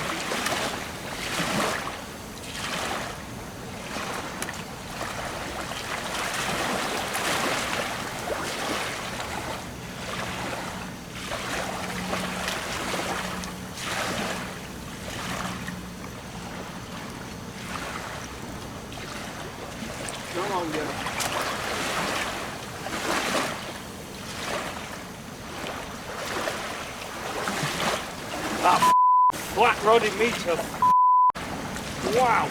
Come on, girl. That flat rodded meter. Wow.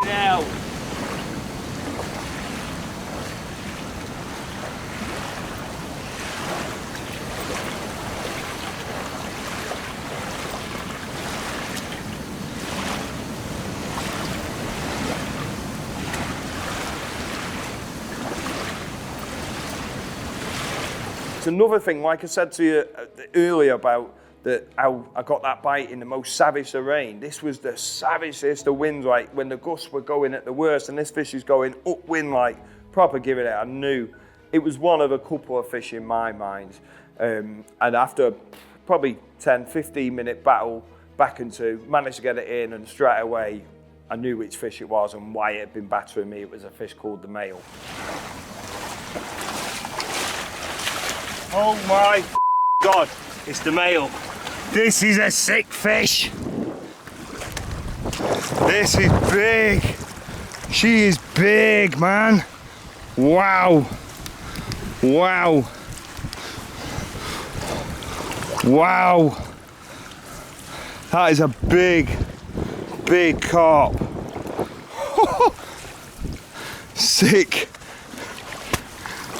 Now. It's another thing, like I said to you earlier about how I got that bite in the most savage of rain. This was the savagest of winds, like when the gusts were going at the worst, and this fish is going upwind, like proper giving it. I knew it was one of a couple of fish in my mind. And after probably 10, 15 minute battle back and two, managed to get it in, and straight away I knew which fish it was and why it had been battering me. It was a fish called the male. Oh my God, it's the male. This is a sick fish. This is big. She is big, man. Wow. Wow. Wow. That is a big, big carp. Sick.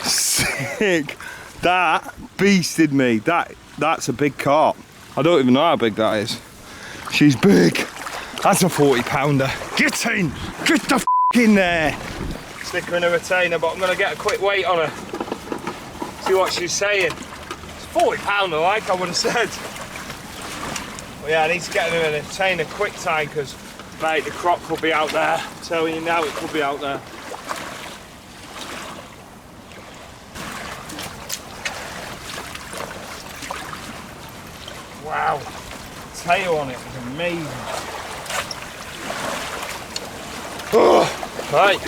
Sick. That beasted me. That's a big carp. I don't even know how big that is. She's big. That's a 40 pounder. Get in! Get the f in there! Stick her in a retainer, but I'm gonna get a quick weight on her. See what she's saying. It's 40 pounder, like I would have said. But yeah, I need to get her in a retainer quick time, because mate, the croc could be out there. I'm telling you now, it could be out there. Wow, tail on it was amazing. Oh, right.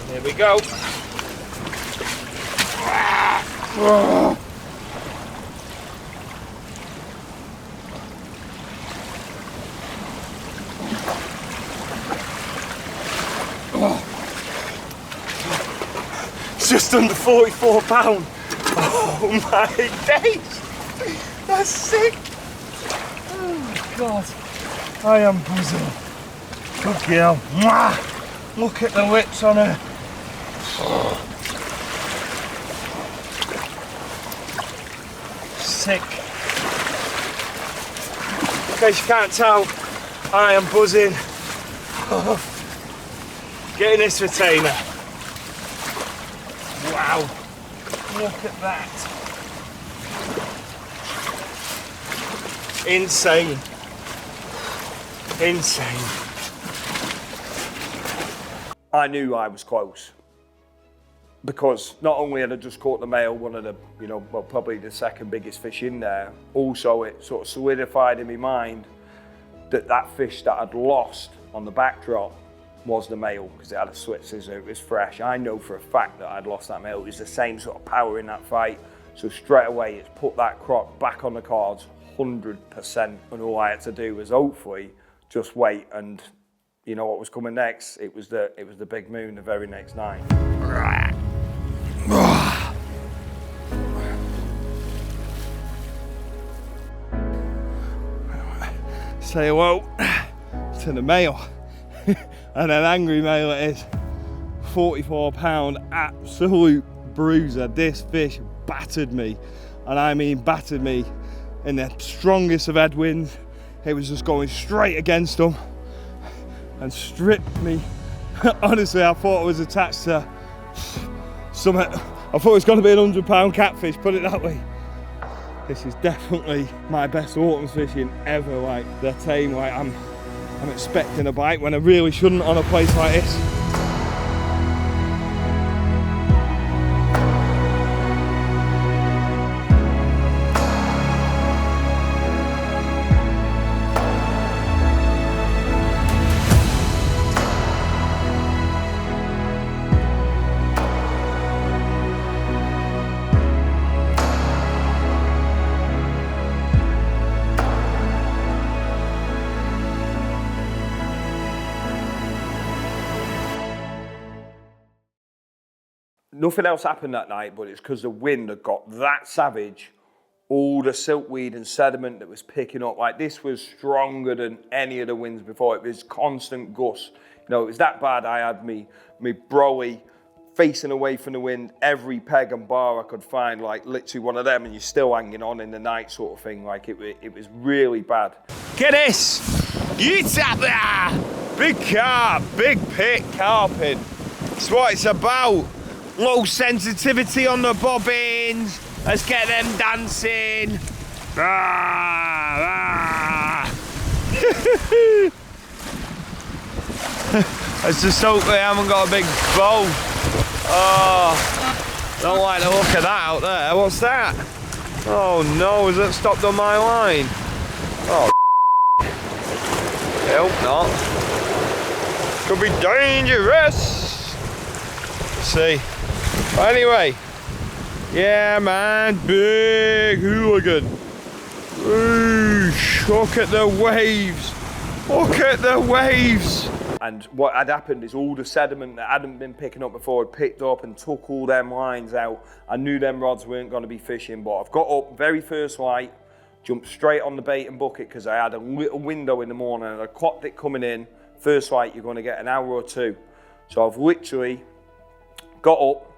Here we go. Oh, just under 44 pound. Oh my days, that's sick. Oh God, I am buzzing. Good girl. Mwah. Look at the lips on her. Sick. In case you can't tell, I am buzzing. Getting this retainer. Wow. Look at that. Insane. Insane. I knew I was close, because not only had I just caught the male, one of the, well, probably the second biggest fish in there, also it sort of solidified in my mind that that fish that I'd lost on the backdrop was the male, because it had a switch scissor, it was fresh. I know for a fact that I'd lost that male. It was the same sort of power in that fight. So straight away, it's put that croc back on the cards 100%. And all I had to do was hopefully just wait, and you know what was coming next? It was the big moon the very next night. Say hello to the male. And an angry male it is. 44 pound absolute bruiser. This fish battered me, and I mean battered me in the strongest of headwinds. It was just going straight against them and stripped me. Honestly, I thought it was attached to something. I thought it was going to be an 100-pound catfish, put it that way. This is definitely my best autumn fishing ever. Like, they're tame. Like, I'm expecting a bite when I really shouldn't on a place like this. Nothing else happened that night, but it's because the wind had got that savage. All the silkweed and sediment that was picking up, like, this was stronger than any of the winds before. It was constant gusts. It was that bad. I had me brolly facing away from the wind, every peg and bar I could find, like literally one of them, and you're still hanging on in the night sort of thing. Like, it was really bad. Get this! It's up there! Big carp, big pit carping. That's what it's about. Low sensitivity on the bobbins. Let's get them dancing. Ah, ah. Let's just hope they haven't got a big bow. Oh, don't like the look of that out there. What's that? Oh no, has that stopped on my line? Oh, I hope not. Could be dangerous. Let's see. Anyway, yeah man, big hooligan. Oosh, look at the waves. Look at the waves. And what had happened is all the sediment that hadn't been picking up before had picked up and took all them lines out. I knew them rods weren't going to be fishing, but I've got up very first light, jumped straight on the bait and bucket because I had a little window in the morning and I clocked it coming in. First light, you're going to get an hour or two. So I've literally got up,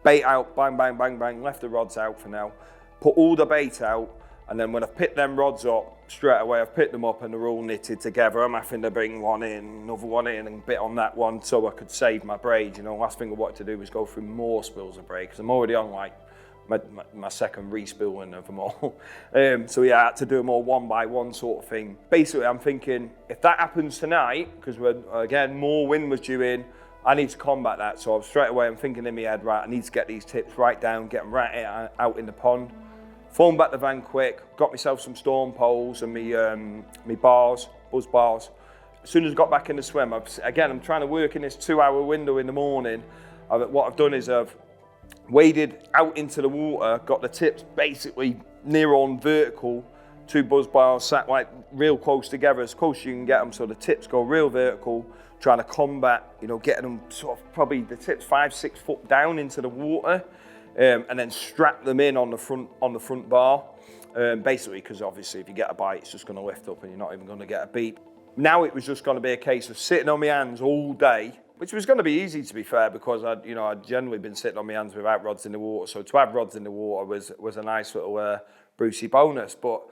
bait out, bang, bang, bang, bang, left the rods out for now, put all the bait out, and then when I've picked them rods up, straight away I've picked them up and they're all knitted together. I'm having to bring one in, another one in, and bit on that one so I could save my braid. Last thing I wanted to do was go through more spills of braid because I'm already on like my second respilling of them all. So yeah, I had to do them all one by one sort of thing. Basically, I'm thinking if that happens tonight, because again, more wind was due in, I need to combat that. So straight away, I'm thinking in my head, right, I need to get these tips right down, get them right out in the pond. Phone back the van quick, got myself some storm poles and me bars, buzz bars. As soon as I got back in the swim, I'm trying to work in this 2-hour window in the morning. What I've done is I've waded out into the water, got the tips basically near on vertical, 2 buzz bars sat like real close together, as close as you can get them, so the tips go real vertical, trying to combat, you know, getting them sort of probably the tips 5-6 foot down into the water, and then strap them in on the front bar. Basically, because obviously if you get a bite, it's just going to lift up and you're not even going to get a beat. Now it was just going to be a case of sitting on my hands all day, which was going to be easy, to be fair, because I'd generally been sitting on my hands without rods in the water. So to have rods in the water was a nice little Brucey bonus. But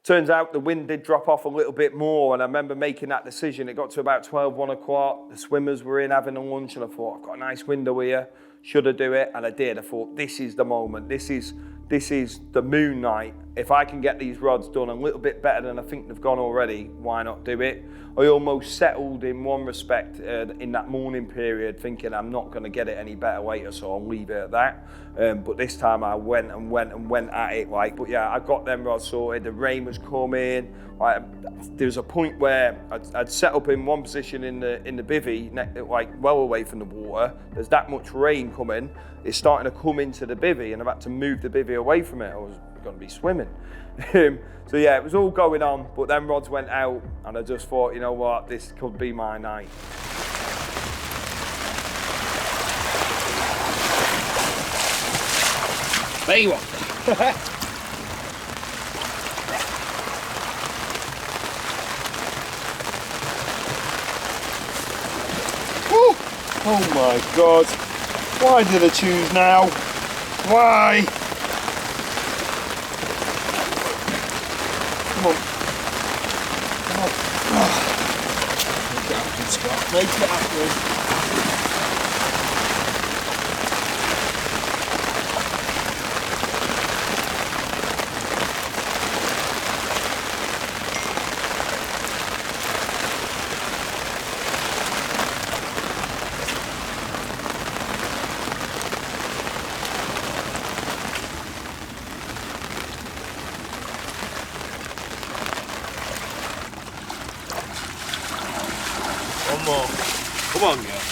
turns out the wind did drop off a little bit more, and I remember making that decision. It got to about 12, 1 o'clock. The swimmers were in having a lunch, and I thought, I've got a nice window here. Should I do it? And I did. I thought, this is the moment. This is the moon night. If I can get these rods done a little bit better than I think they've gone already, why not do it? I almost settled in one respect in that morning period, thinking I'm not going to get it any better later, so I'll leave it at that. But this time I went at it. But yeah, I got them rods sorted. The rain was coming. There was a point where I'd set up in one position in the bivvy, well away from the water. There's that much rain coming. It's starting to come into the bivvy, and I've had to move the bivvy away from it. I was going to be swimming. So yeah, it was all going on, but then rods went out, and I just thought, you know what, this could be my night. There you are. Oh my God, why did I choose now? Why? Come on. Come on. Make it happen, Scott. Make it happen. One more. Come on, girl.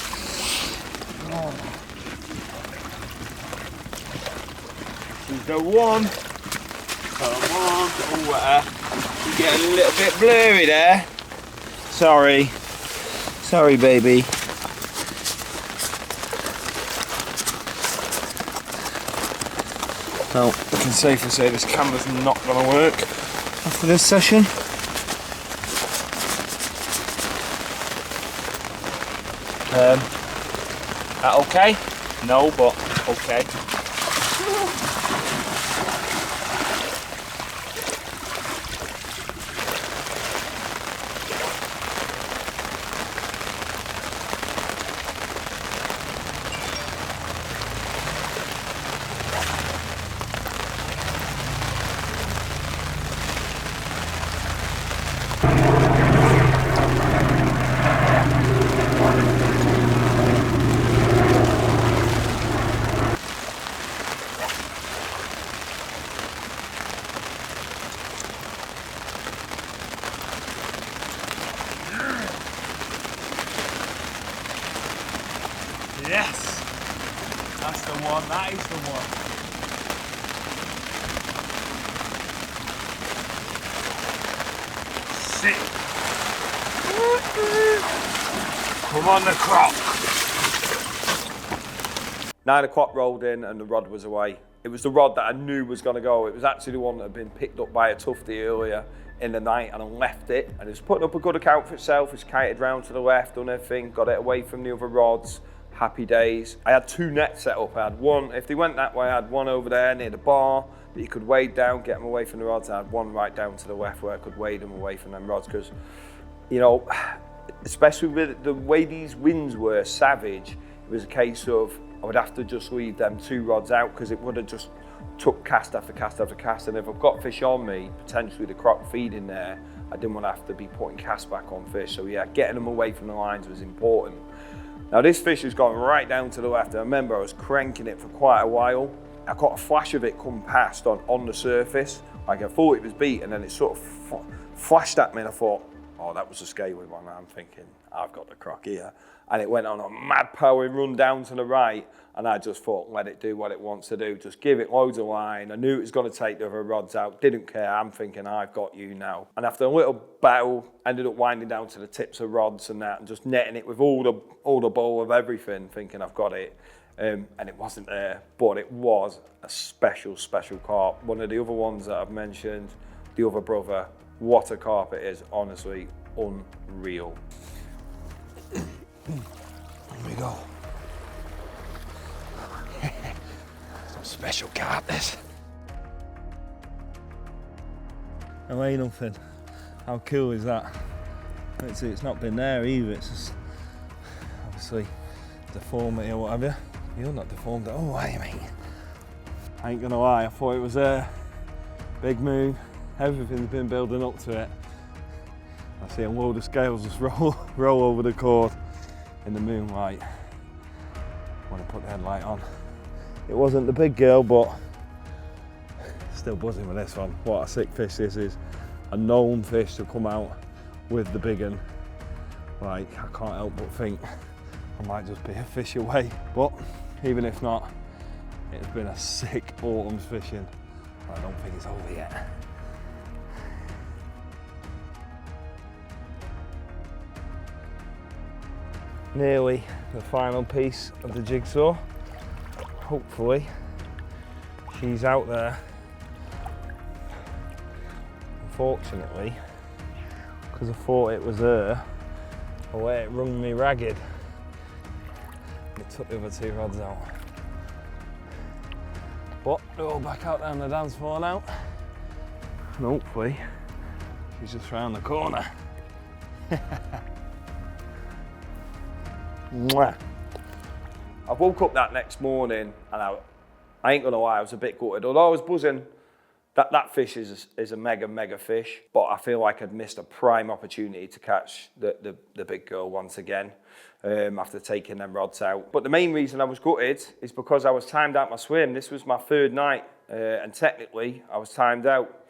There's the one. Come on. Oh, you're getting a little bit blurry there. Sorry. Sorry, baby. Well, I can safely say this camera's not going to work after this session. That okay? No, but okay. Yes! That's the one, that is the one. Sit! Come on the croc! 9 o'clock rolled in and the rod was away. It was the rod that I knew was going to go. It was actually the one that had been picked up by a tufty earlier in the night, and I left it, and it was putting up a good account for itself. It's kited round to the left, done everything, got it away from the other rods. Happy days. I had 2 nets set up. I had one, if they went that way, I had one over there near the bar that you could wade down, get them away from the rods. I had one right down to the left where I could wade them away from them rods, because, you know, especially with the way these winds were savage, it was a case of I would have to just leave them 2 rods out, because it would have just took cast after cast after cast, and if I've got fish on me, potentially the croc feeding there, I didn't want to have to be putting cast back on fish. So yeah, getting them away from the lines was important. Now this fish has gone right down to the left. I remember I was cranking it for quite a while. I got a flash of it come past on the surface. Like I thought it was beat, and then it sort of flashed at me, and I thought, oh, that was a scaly one. I'm thinking, I've got the croc here. And it went on a mad powering run down to the right, and I just thought, let it do what it wants to do. Just give it loads of line. I knew it was going to take the other rods out. Didn't care. I'm thinking, I've got you now. And after a little battle, ended up winding down to the tips of rods and that, and just netting it with all the ball of everything, thinking I've got it. And it wasn't there, but it was a special carp. One of the other ones that I've mentioned, the other brother. What a carp it is, honestly, unreal. Here we go. Some special carp, this. No ain't nothing. How cool is that? It's not been there either. It's just obviously deformity or whatever. You're not deformed at all, are you, mate? I ain't gonna lie, I thought it was there. Big moon, everything's been building up to it. I see a load of scales just roll over the cord in the moonlight when I put the headlight on. It wasn't the big girl, but still buzzing with this one. What a sick fish this is. A known fish to come out with the big one. Like, I can't help but think I might just be a fish away, but even if not, it's been a sick autumn's fishing. I don't think it's over yet. Nearly the final piece of the jigsaw. Hopefully she's out there. Unfortunately, because I thought it was her, the way it wrung me ragged, it took the other two rods out. But they're all back out there on the dance floor now. And hopefully she's just round the corner. Mwah. I woke up that next morning and I ain't gonna lie, I was a bit gutted. Although I was buzzing, that fish is a mega fish, but I feel like I'd missed a prime opportunity to catch the big girl once again after taking them rods out. But the main reason I was gutted is because I was timed out my swim. This was my third night and technically I was timed out.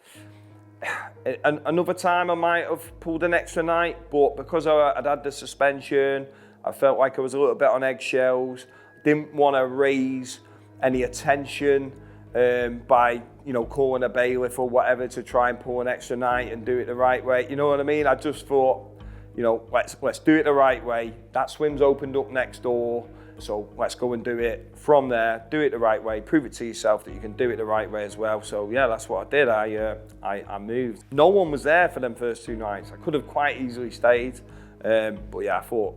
Another time I might have pulled an extra night, but because I'd had the suspension, I felt like I was a little bit on eggshells. Didn't want to raise any attention by, you know, calling a bailiff or whatever to try and pull an extra night and do it the right way. You know what I mean? I just thought, you know, let's do it the right way. That swim's opened up next door, so let's go and do it from there. Do it the right way. Prove it to yourself that you can do it the right way as well. So yeah, that's what I did. I moved. No one was there for them first two nights. I could have quite easily stayed, but yeah, I thought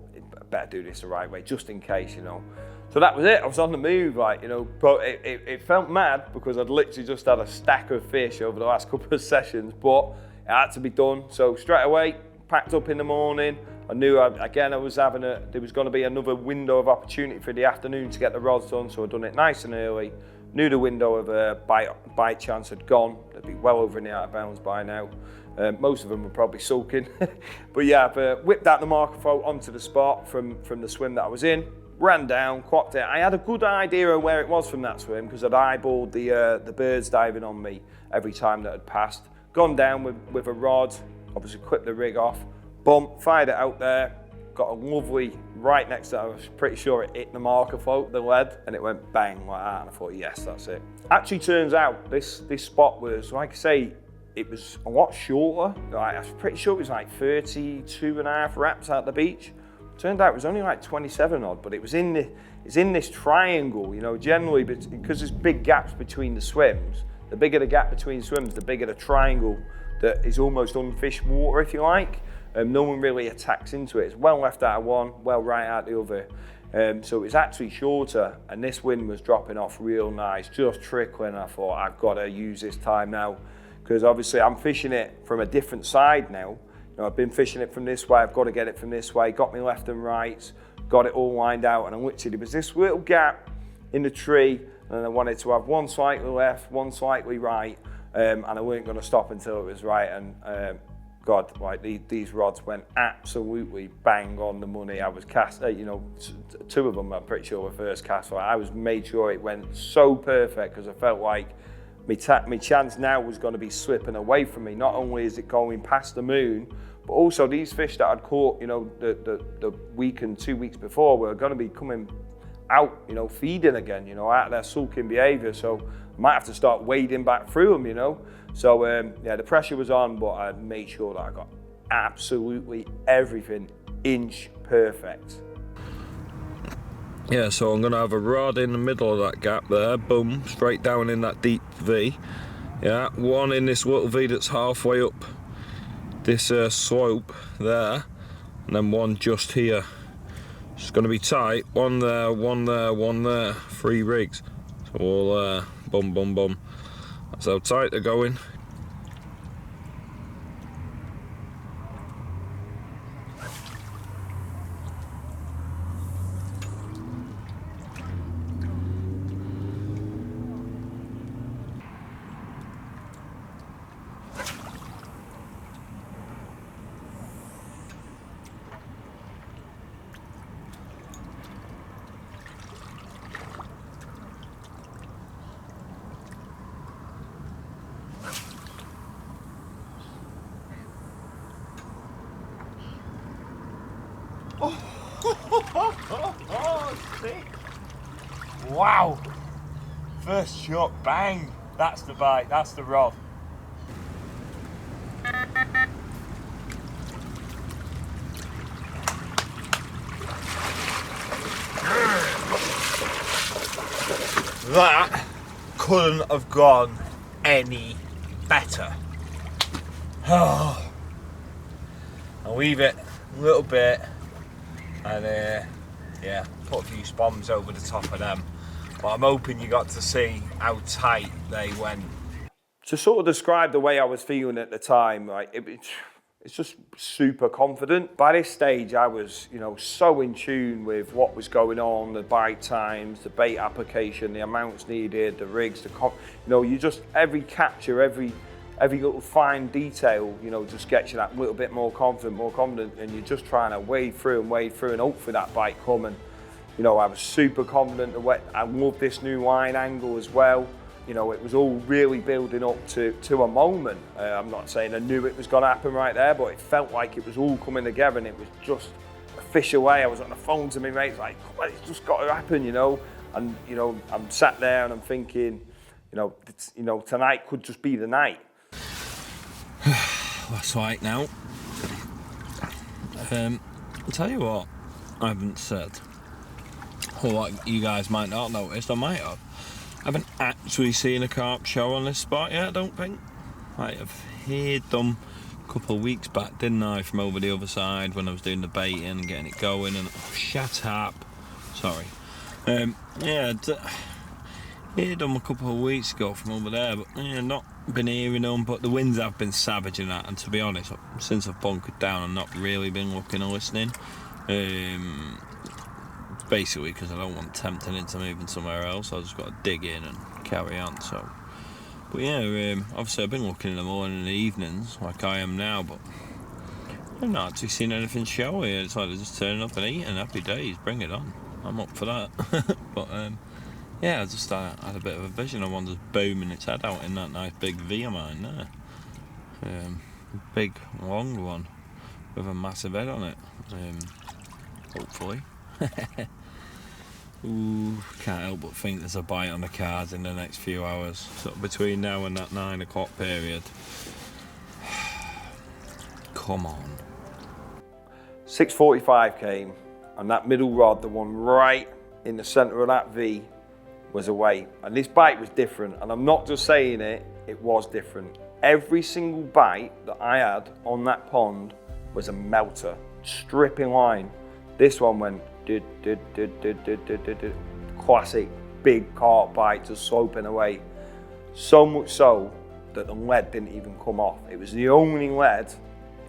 better do this the right way, just in case, you know. So that was it. I was on the move, like, you know, but it felt mad because I'd literally just had a stack of fish over the last couple of sessions, but it had to be done. So straight away, packed up in the morning. I knew, there was going to be another window of opportunity for the afternoon to get the rods done, so I'd done it nice and early. Knew the window of bite chance had gone. They'd be well over in the out of bounds by now. Most of them were probably sulking. But yeah, I've whipped out the marker float onto the spot from the swim that I was in, ran down, clocked it. I had a good idea of where it was from that swim because I'd eyeballed the birds diving on me every time that had passed. Gone down with a rod, obviously clipped the rig off, boom, fired it out there, got a lovely, right next to it, I was pretty sure it hit the marker float, the lead, and it went bang like that, and I thought, yes, that's it. Actually turns out this spot was, like I say, it was a lot shorter. Like, I was pretty sure it was like 32.5 wraps at the beach. Turned out it was only like 27 odd, but it's in this triangle, you know, generally, because there's big gaps between the swims. The bigger the gap between swims, the bigger the triangle that is almost unfished water, if you like. No one really attacks into it. It's well left out of one, well right out the other. So it was actually shorter, and this wind was dropping off real nice, just trickling. I thought, I've got to use this time now, because obviously I'm fishing it from a different side now. You know, I've been fishing it from this way, I've got to get it from this way, got me left and right, got it all lined out, and I literally, there was this little gap in the tree, and I wanted to have one slightly left, one slightly right, and I weren't going to stop until it was right. And God, like these rods went absolutely bang on the money. I was cast, you know, two of them I'm pretty sure were first cast. So I was made sure it went so perfect because I felt like my chance now was going to be slipping away from me. Not only is it going past the moon, But also these fish that I'd caught, you know, the week and 2 weeks before were going to be coming out, you know, feeding again, you know, out of their sulking behaviour. So I might have to start wading back through them, you know. So yeah, the pressure was on, but I made sure that I got absolutely everything inch perfect. Yeah, so I'm going to have a rod in the middle of that gap there, boom, straight down in that deep V. Yeah, one in this little V that's halfway up this slope there, and then one just here. It's going to be tight, one there, one there, one there, 3 rigs. So all boom, boom, boom. That's how tight they're going. Wow! First shot, bang! That's the bite, that's the rod. That couldn't have gone any better. Oh. I'll leave it a little bit and yeah, put a few spombs over the top of them. But I'm hoping you got to see how tight they went. To sort of describe the way I was feeling at the time, like it's just super confident. By this stage, I was, you know, so in tune with what was going on, the bite times, the bait application, the amounts needed, the rigs, you know, you just, every capture, every little fine detail, you know, just gets you that little bit more confident, and you're just trying to wade through and hope for that bite coming. You know, I was super confident. I loved this new line angle as well. You know, it was all really building up to a moment. I'm not saying I knew it was going to happen right there, but it felt like it was all coming together, and it was just a fish away. I was on the phone to my mates, like, it's just got to happen, you know. And you know, I'm sat there and I'm thinking, you know, tonight could just be the night. That's right now. I'll tell you what I haven't said, or what you guys might not notice, I might have. I haven't actually seen a carp show on this spot yet, I don't think. Might have heard them a couple of weeks back, didn't I, from over the other side when I was doing the baiting and getting it going, and shut up. Sorry. Yeah, heard them a couple of weeks ago from over there, but yeah, not been hearing them, but the winds have been savage in that, and to be honest, since I've bunkered down, I've not really been looking or listening. Basically because I don't want tempting into moving somewhere else. I just got to dig in and carry on. So, but yeah, obviously I've been looking in the morning and the evenings like I am now, but I've not actually seen anything showy. It's like they're just turning up and eating. Happy days, bring it on. I'm up for that. But yeah, I just had a bit of a vision of one just booming its head out in that nice big V of mine there. Big long one with a massive head on it. Hopefully. Ooh, can't help but think there's a bite on the cards in the next few hours. So between now and that 9 o'clock period. Come on. 6:45 came, and that middle rod, the one right in the centre of that V, was away. And this bite was different, and I'm not just saying it, it was different. Every single bite that I had on that pond was a melter, stripping line. This one went classic big carp bite, just sloping away. So much so that the lead didn't even come off. It was the only lead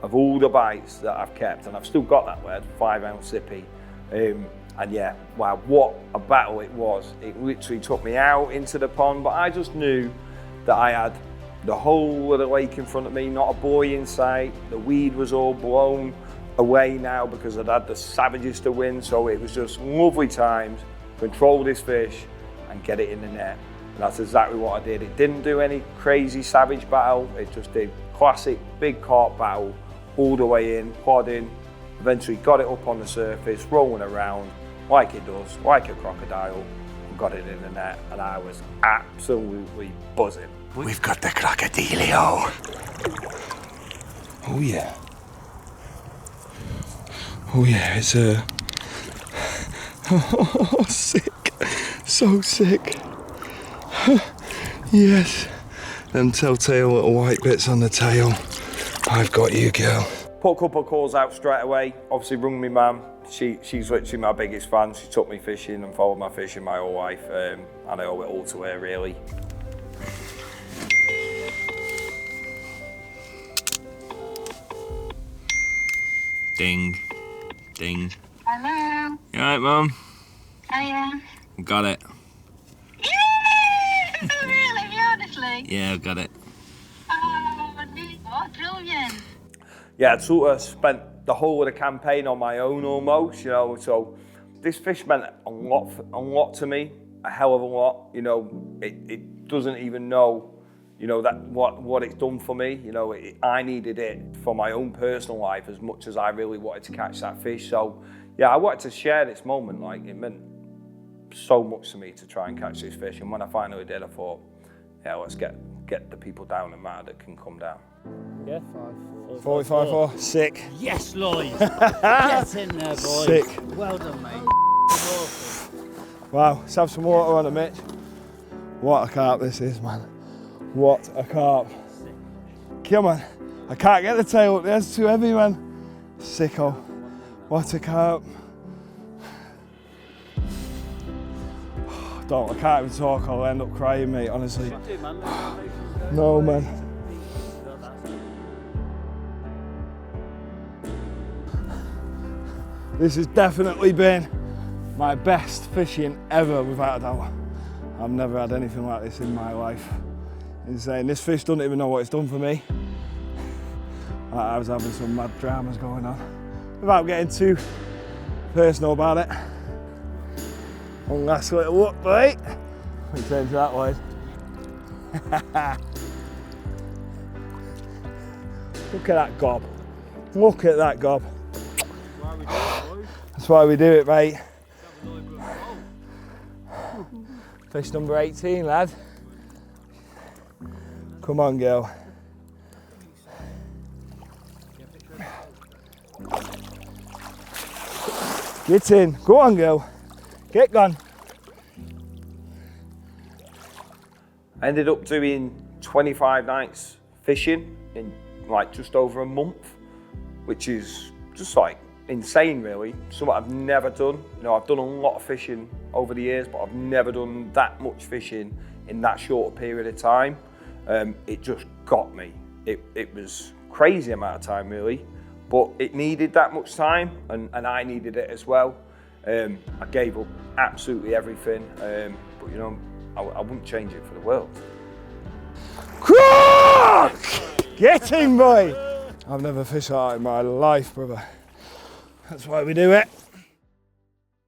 of all the bites that I've kept, and I've still got that lead, 5 ounce sippy. And yeah, wow, what a battle it was. It literally took me out into the pond, but I just knew that I had the whole of the lake in front of me, not a buoy in sight. The weed was all blown away now because I'd had the savages to win, so it was just lovely times, control this fish and get it in the net. And that's exactly what I did. It didn't do any crazy savage battle, it just did classic big carp battle all the way in, plodding, eventually got it up on the surface, rolling around like it does, like a crocodile, and got it in the net, and I was absolutely buzzing. We've got the crocodilio. Oh yeah. Oh yeah, it's a... Oh, sick. So sick. Yes. Them telltale little white bits on the tail. I've got you, girl. Put a couple of calls out straight away. Obviously rung me mum. She's literally my biggest fan. She took me fishing and followed my fishing my whole life. And I owe it all to her, really. Ding. Ding. Hello. You alright, Mum? Hiya. Got it. Yeah! Really? Honestly? Yeah, got it. Oh, brilliant. Yeah, I'd sort of spent the whole of the campaign on my own almost, you know, so this fish meant a lot to me, a hell of a lot, you know, it doesn't even know, you know, that what it's done for me, you know, I needed it for my own personal life as much as I really wanted to catch that fish, so yeah, I wanted to share this moment, like it meant so much to me to try and catch this fish, and when I finally did, I thought, yeah, let's get the people down the matter that can come down. Yeah, 45-4. Sick. Yes, Lloyd. Get in there, boys. Sick. Well done, mate. Wow, let's have some water on it, Mitch. What a carp this is, man. What a carp. Come on. I can't get the tail up there, it's too heavy, man. Sicko. What a carp. I can't even talk, I'll end up crying, mate, honestly. No, man. This has definitely been my best fishing ever, without a doubt. I've never had anything like this in my life. Insane. This fish doesn't even know what it's done for me. I was having some mad dramas going on. Without getting too personal about it. One last little look, mate. We turn to that way. Look at that gob. Look at that gob. That's why we do it, mate. Fish number 18, lad. Come on, girl. Get in. Go on, girl. Get gone. I ended up doing 25 nights fishing in like just over a month, which is just like insane, really. Something I've never done. You know, I've done a lot of fishing over the years, but I've never done that much fishing in that short a period of time. It just got me. It was crazy amount of time, really, but it needed that much time, and I needed it as well. I gave up absolutely everything, but you know, I wouldn't change it for the world. Get in, boy! I've never fished like that in my life, brother. That's why we do it.